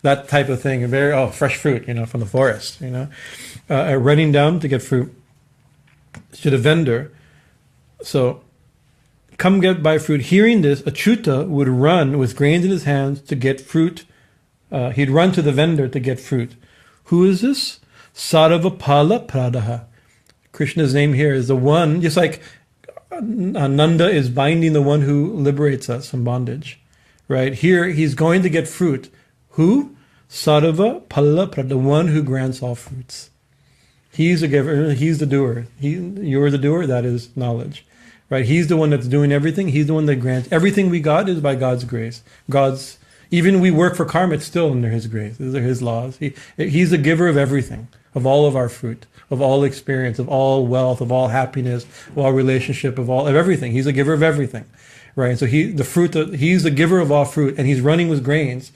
That type of thing. Very fresh fruit, from the forest, running down to get fruit to the vendor. So. Come buy fruit. Hearing this, Achyuta would run with grains in his hands to get fruit. He'd run to the vendor to get fruit. Who is this? Sarvapala Pradaha. Krishna's name here is the one, just like Nanda is binding the one who liberates us from bondage. Right? Here, he's going to get fruit. Who? Sarvapala Pradaha, the one who grants all fruits. He's the giver. He's the doer. You're the doer. That is knowledge. Right? He's the one that's doing everything. He's the one that grants everything we got is by God's grace. Even we work for karma, it's still under His grace. These are His laws. He's the giver of everything, of all of our fruit, of all experience, of all wealth, of all happiness, of all relationship, of everything. He's the giver of everything, right? So He's the giver of all fruit, and He's running with grains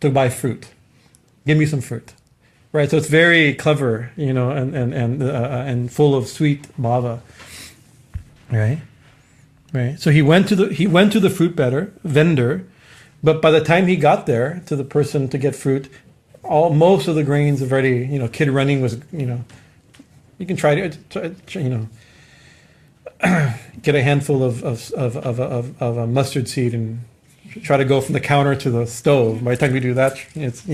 to buy fruit. Give me some fruit, right? So it's very clever, and full of sweet bhava. Right. So he went to the fruit vendor, but by the time he got there to the person to get fruit, most of the grains have already, kid running was, You can try to, get a handful of a mustard seed and try to go from the counter to the stove. By the time you do that, it's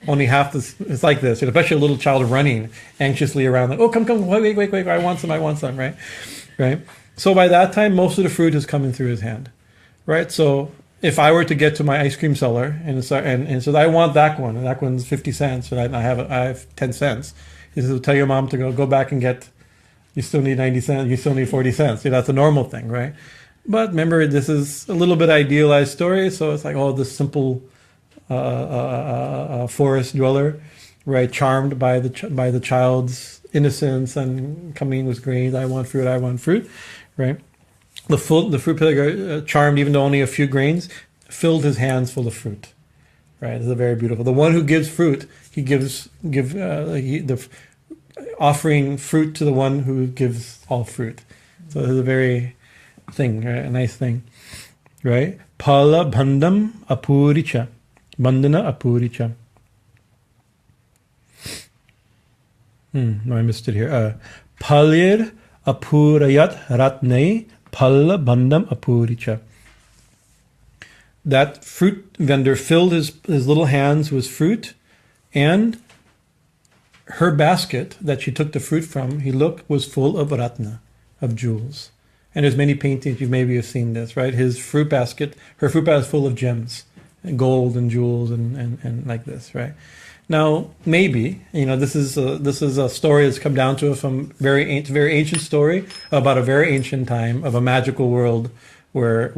only half this. It's like this, especially a little child running anxiously around, like, oh, come, wait, I want some, right. So by that time, most of the fruit is coming through his hand, right. So if I were to get to my ice cream seller and so I want that one, and that one's 50 cents, and I have 10 cents. He says, tell your mom to go back and get. You still need 90 cents. You still need 40 cents. That's a normal thing, right? But remember, this is a little bit idealized story, so it's like, oh, this simple forest dweller, right, charmed by the child's innocence and coming with grains. I want fruit, right? The fruit picker, charmed even though only a few grains, filled his hands full of fruit, right? This is very beautiful. The one who gives fruit, he offering fruit to the one who gives all fruit. So this is a very thing, right? A nice thing, right? Pala bandham apuricha, bandhana apuricha. No, I missed it here. Palir apurayat ratnei pala bandham apuricha. That fruit vendor filled his little hands with fruit, and her basket that she took the fruit from, was full of ratna, of jewels. And there's many paintings, you maybe have seen this, right? Her fruit basket is full of gems, and gold and jewels and like this, right? Now, maybe, this is a story that's come down to us from very ancient story about a very ancient time of a magical world where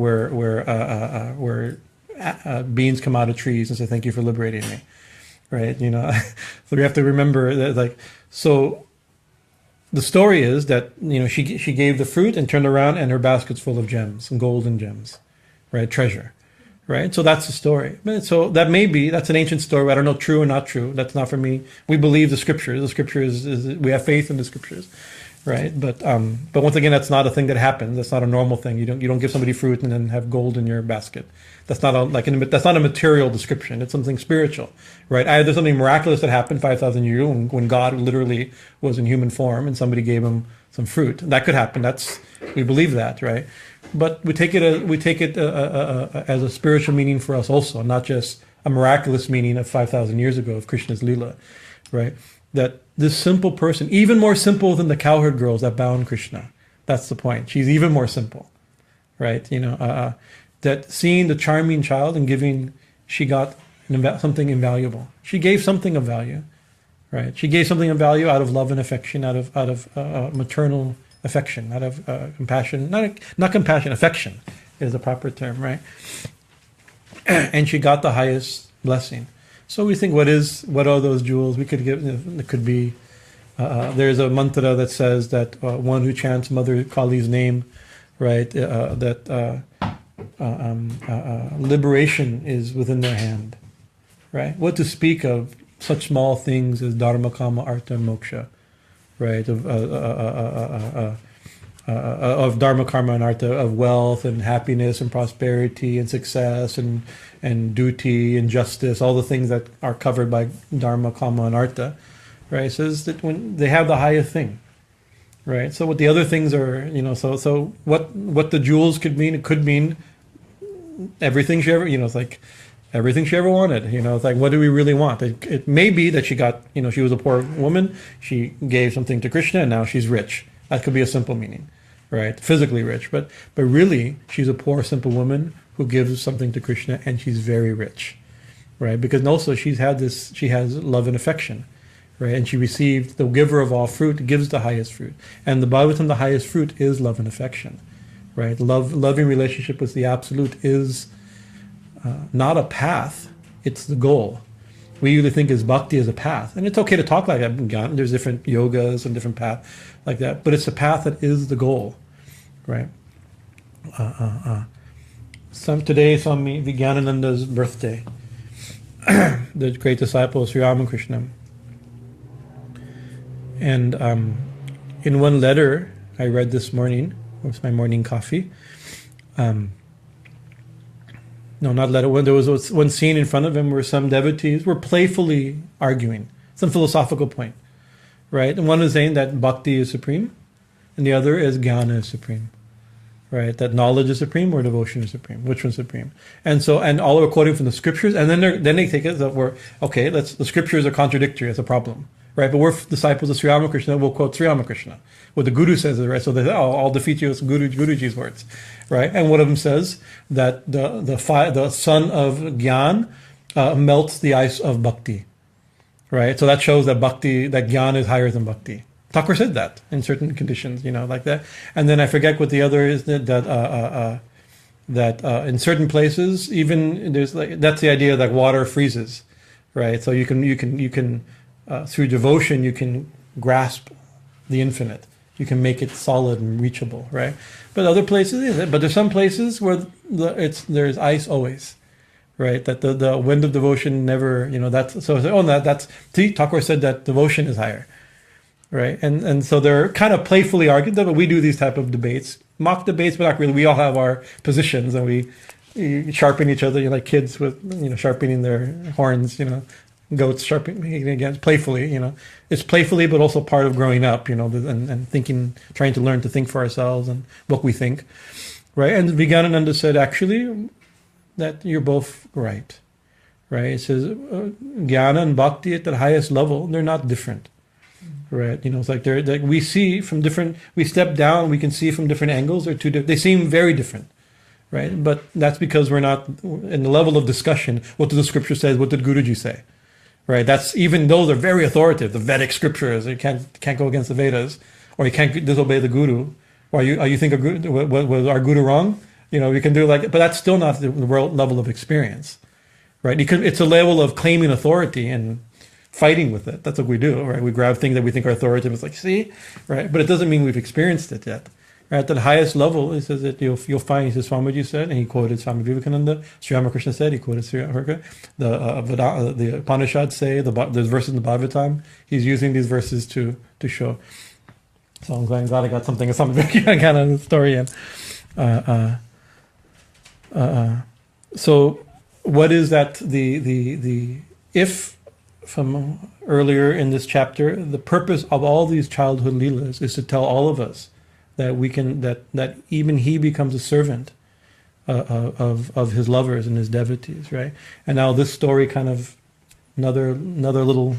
beings come out of trees and say, thank you for liberating me. Right, so we have to remember that, so the story is that, she gave the fruit and turned around and her basket's full of gems and gold and gems, right, treasure, right? So that's the story. So that's an ancient story. I don't know, true or not true. That's not for me. We believe the scriptures. The scriptures we have faith in the scriptures, right? But once again, that's not a thing that happens. That's not a normal thing. You don't give somebody fruit and then have gold in your basket. That's not a material description. It's something spiritual, right? Either something miraculous that happened 5,000 years ago when God literally was in human form and somebody gave him some fruit. That could happen. We believe that, right? But we take it as a spiritual meaning for us also, not just a miraculous meaning of 5,000 years ago of Krishna's Leela, right? That this simple person, even more simple than the cowherd girls that bound Krishna. That's the point. She's even more simple, right? That seeing the charming child and giving, she got something invaluable. She gave something of value, right? She gave something of value out of love and affection, out of maternal affection, out of compassion, not compassion, affection is the proper term, right? And she got the highest blessing. So we think, what are those jewels? We could give. It could be. There's a mantra that says that one who chants Mother Kali's name, right? Liberation is within their hand, right? What to speak of such small things as dharma, kama, artha, and moksha, right? Of dharma, karma, and artha, of wealth and happiness and prosperity and success and duty and justice, all the things that are covered by dharma, kama, and artha, right? It says that when they have the highest thing, right? So what the other things are, so what the jewels could mean, it could mean everything she ever, it's like everything she ever wanted, it's like, what do we really want? It may be that she got, she was a poor woman, she gave something to Krishna and now she's rich. That could be a simple meaning, right? Physically rich, but really she's a poor, simple woman who gives something to Krishna and she's very rich, right? Because also she has love and affection, right? And she received, the giver of all fruit gives the highest fruit. And the Bhagavatam, the highest fruit is love and affection, right? Loving relationship with the Absolute is not a path, it's the goal. We usually think is bhakti as a path. And it's okay to talk like that. There's different yogas and different paths like that. But it's a path that is the goal, right? Today, Swami Bhajanananda's birthday. The great disciple of Sri Ramakrishna. And in one letter I read this morning, with my morning coffee, no, not letter. When there was one scene in front of him where some devotees were playfully arguing some philosophical point, right? And one is saying that bhakti is supreme, and the other is jnana is supreme, right? That knowledge is supreme or devotion is supreme. Which one's supreme? And so, and all are quoting from the scriptures, and then they take it that the scriptures are contradictory. That's a problem, right? But we're disciples of Sri Ramakrishna. We'll quote Sri Ramakrishna. What the Guru says is right. So they say, I'll defeat you with Guruji's words, right? And one of them says that the sun of Gyan melts the ice of bhakti, right? So that shows that that Gyan is higher than bhakti. Thakur said that in certain conditions, like that. And then I forget what the other is, that in certain places, even there's that's the idea that water freezes, right? So you can through devotion you can grasp the infinite. You can make it solid and reachable, right? But other places, but there's some places where there's ice always, right? That the wind of devotion never, that's so. Thakur said that devotion is higher, right? And so they're kind of playfully argued, but we do these type of debates, mock debates, but not really. We all have our positions, and we sharpen each other, like kids with sharpening their horns, goats sharpening against playfully, it's playfully, but also part of growing up, and thinking, trying to learn to think for ourselves and what we think, right? And Bhajanananda said actually that you're both right? It says jnana and bhakti at the highest level, they're not different, right? It's like we see from different. We step down, we can see from different angles. They seem very different, right? But that's because we're not in the level of discussion. What did the scripture say? What did Guruji say? Right, that's even though they're very authoritative, the Vedic scriptures, you can't go against the Vedas, or you can't disobey the Guru, or you think was our Guru wrong? We can do but that's still not the world level of experience, right? It's a level of claiming authority and fighting with it. That's what we do, right? We grab things that we think are authoritative. It's like, see, right? But it doesn't mean we've experienced it yet. Right, at the highest level, it says that you'll find, he says, Swamiji said, and he quoted Swami Vivekananda, Sri Ramakrishna said, he quoted Sri Ramakrishna, the Upanishads say, there's verses in the Bhagavatam, he's using these verses to show. So I'm glad I got something kind of story in. So what is that, if from earlier in this chapter, the purpose of all these childhood Leelas is to tell all of us that we can that even he becomes a servant of his lovers and his devotees, right? And now this story kind of another little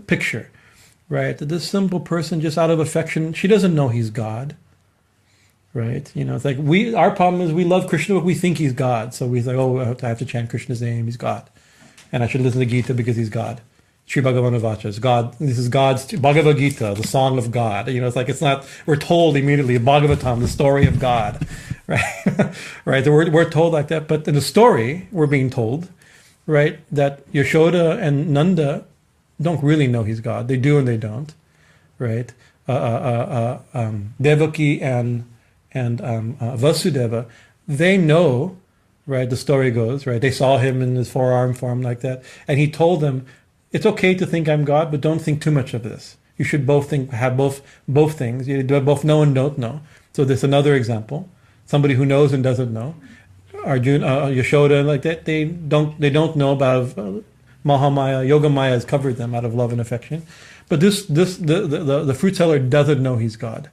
picture, right? That this simple person, just out of affection, she doesn't know he's God, right? It's like our problem is we love Krishna, but we think he's God, so we think, I have to chant Krishna's name, he's God, and I should listen to Gita because he's God. Sri Bhagavan Vacha is God. This is God's Bhagavad Gita, the song of God. It's not. We're told immediately Bhagavatam, the story of God, right? Right. We're told like that, but in the story we're being told, right, that Yashoda and Nanda don't really know he's God. They do and they don't, right? Devaki and Vasudeva, they know, right? The story goes, right. They saw him in his forearm form like that, and he told them, it's okay to think I'm God, but don't think too much of this. You should have both things. You both know and don't know. So there's another example. Somebody who knows and doesn't know. Arjuna, Yashoda, like that, they don't know about Mahamaya. Yoga Maya has covered them out of love and affection. But the fruit seller doesn't know he's God,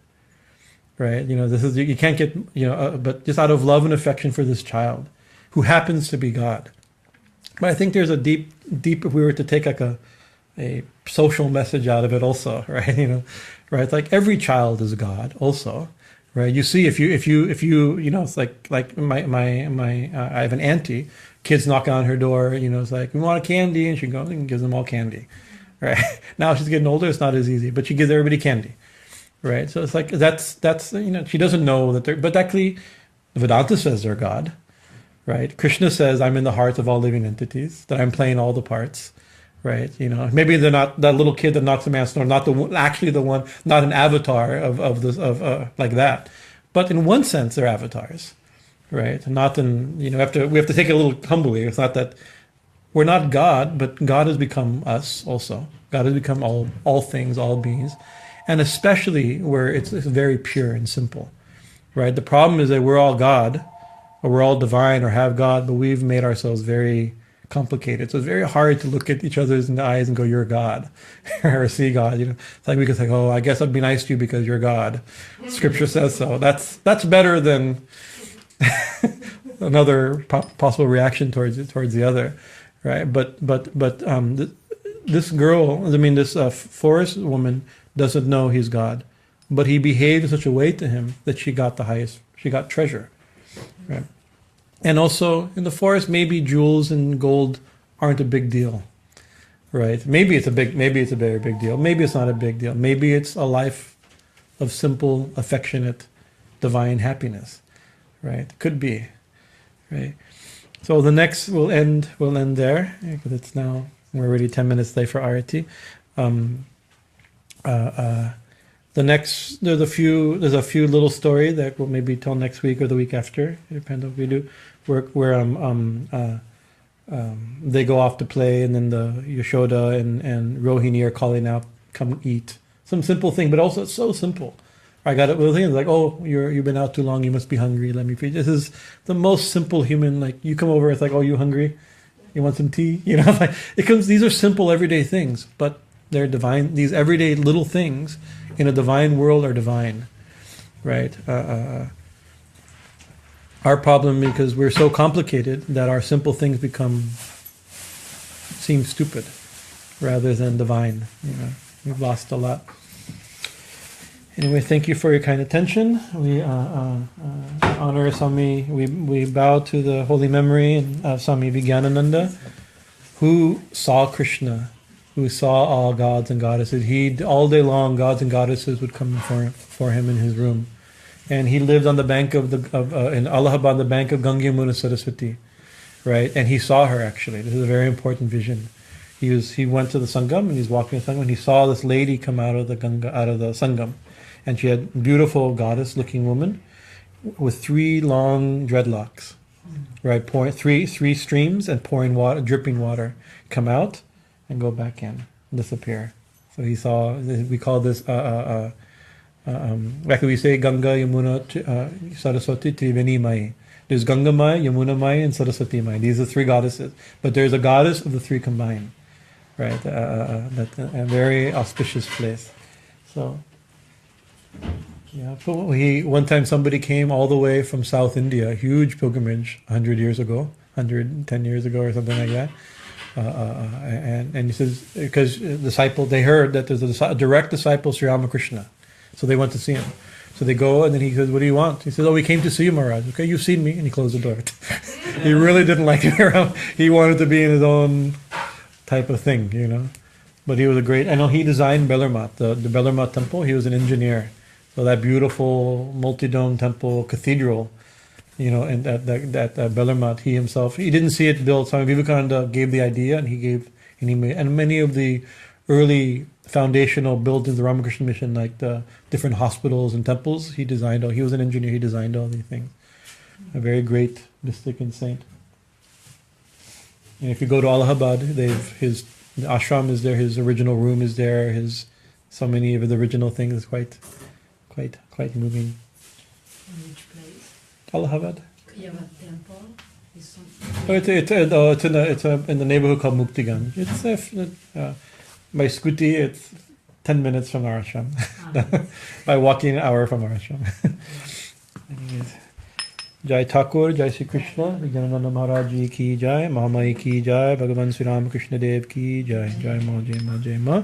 right? This is, you can't get, but just out of love and affection for this child, who happens to be God. But I think there's a deep, if we were to take like a social message out of it also, right? Right? It's like every child is God also, right? You see, if you, it's like my I have an auntie, kids knock on her door, it's like, we want a candy, and she goes and gives them all candy, right? Now she's getting older, it's not as easy, but she gives everybody candy, right? So it's like, that's she doesn't know that but actually, Vedanta says they're God. Right, Krishna says, "I'm in the hearts of all living entities. That I'm playing all the parts." Right, maybe they're not that little kid that knocks a man's door, not the one, not an avatar of like that. But in one sense, they're avatars, right? Not in we have to take it a little humbly. It's not that we're not God, but God has become us also. God has become all things, all beings, and especially where it's very pure and simple, right? The problem is that we're all God, or we're all divine or have God, but we've made ourselves very complicated. So it's very hard to look at each other in the eyes and go, "You're God," or see God. It's like we could say, "Oh, I guess I'd be nice to you because you're God." Scripture says so. That's better than another possible reaction towards the other, right? But this girl, this forest woman doesn't know he's God, but he behaved in such a way to him that she got she got treasure, right? And also in the forest, maybe jewels and gold aren't a big deal, right? Maybe it's a very big deal. Maybe it's not a big deal. Maybe it's a life of simple, affectionate, divine happiness, right? Could be, right? So the next we'll end there because it's now we're already 10 minutes late for Arati. The next there's a few little story that we'll maybe tell next week or the week after, depending on what we do. Where they go off to play, and then the Yashoda and Rohini are calling out, "Come eat." Some simple thing, but also it's so simple. I got it. The thing is like, "Oh, you've been out too long. You must be hungry. Let me feed you." This is the most simple human. Like you come over, it's like, "Oh, you hungry? You want some tea?" Like, it comes. These are simple everyday things, but they're divine. These everyday little things in a divine world are divine, right? Our problem because we're so complicated that our simple things seem stupid rather than divine. We've lost a lot. Anyway, thank you for your kind attention. We honor Swami. We bow to the holy memory of Swami Bhajanananda, who saw Krishna, who saw all gods and goddesses. All day long, gods and goddesses would come for him in his room. And he lived on the bank in Allahabad, on the bank of Ganga Yamuna Saraswati, right? And he saw her actually. This is a very important vision. He went to the Sangam and he's walking the Sangam and he saw this lady come out of the Sangam, and she had a beautiful goddess-looking woman with 3 long dreadlocks, right? Pouring three streams and pouring water, dripping water, come out and go back in, disappear. So he saw. We call this. Like we say, Ganga, Yamuna, Saraswati, Triveni Mahi. There's Ganga Mai, Yamuna Mai, and Saraswati Mai. These are 3 goddesses. But there's a goddess of the 3 combined. Right? That's a very auspicious place. So, yeah. One time somebody came all the way from South India, a huge pilgrimage, 110 years ago or something like that. And he says, because they heard that there's a direct disciple of Sri Ramakrishna. So they went to see him. So they go, and then he says, "What do you want?" He says, "Oh, we came to see you, Maharaj." "Okay, you've seen me." And he closed the door. He really didn't like it around. He wanted to be in his own type of thing, But he was I know he designed Bellarmat, the Bellarmat temple. He was an engineer. So that beautiful multi-dome temple cathedral, and that Bellarmat, he himself, he didn't see it built. Swami Vivekananda gave the idea, and he made, and many of the early foundational buildings of the Ramakrishna mission, like the different hospitals and temples, he designed all. He was an engineer. He designed all these things. A very great mystic and saint. And if you go to Allahabad, the ashram is there. His original room is there. So many of the original things is quite moving. Which place? Allahabad. Yama temple is It's in the neighborhood called Muktiganj. It's by scooty, it's 10 minutes from our ashram. By walking, an hour from our ashram. Anyways. Jai Thakur, Jai Sri Krishna, Bhajanananda Maharaj Ji ki Jai, Mahi ki Jai, Bhagavan Sri Ramakrishna Dev ki Jai, Jai Ma, Jai Ma, Jai Ma.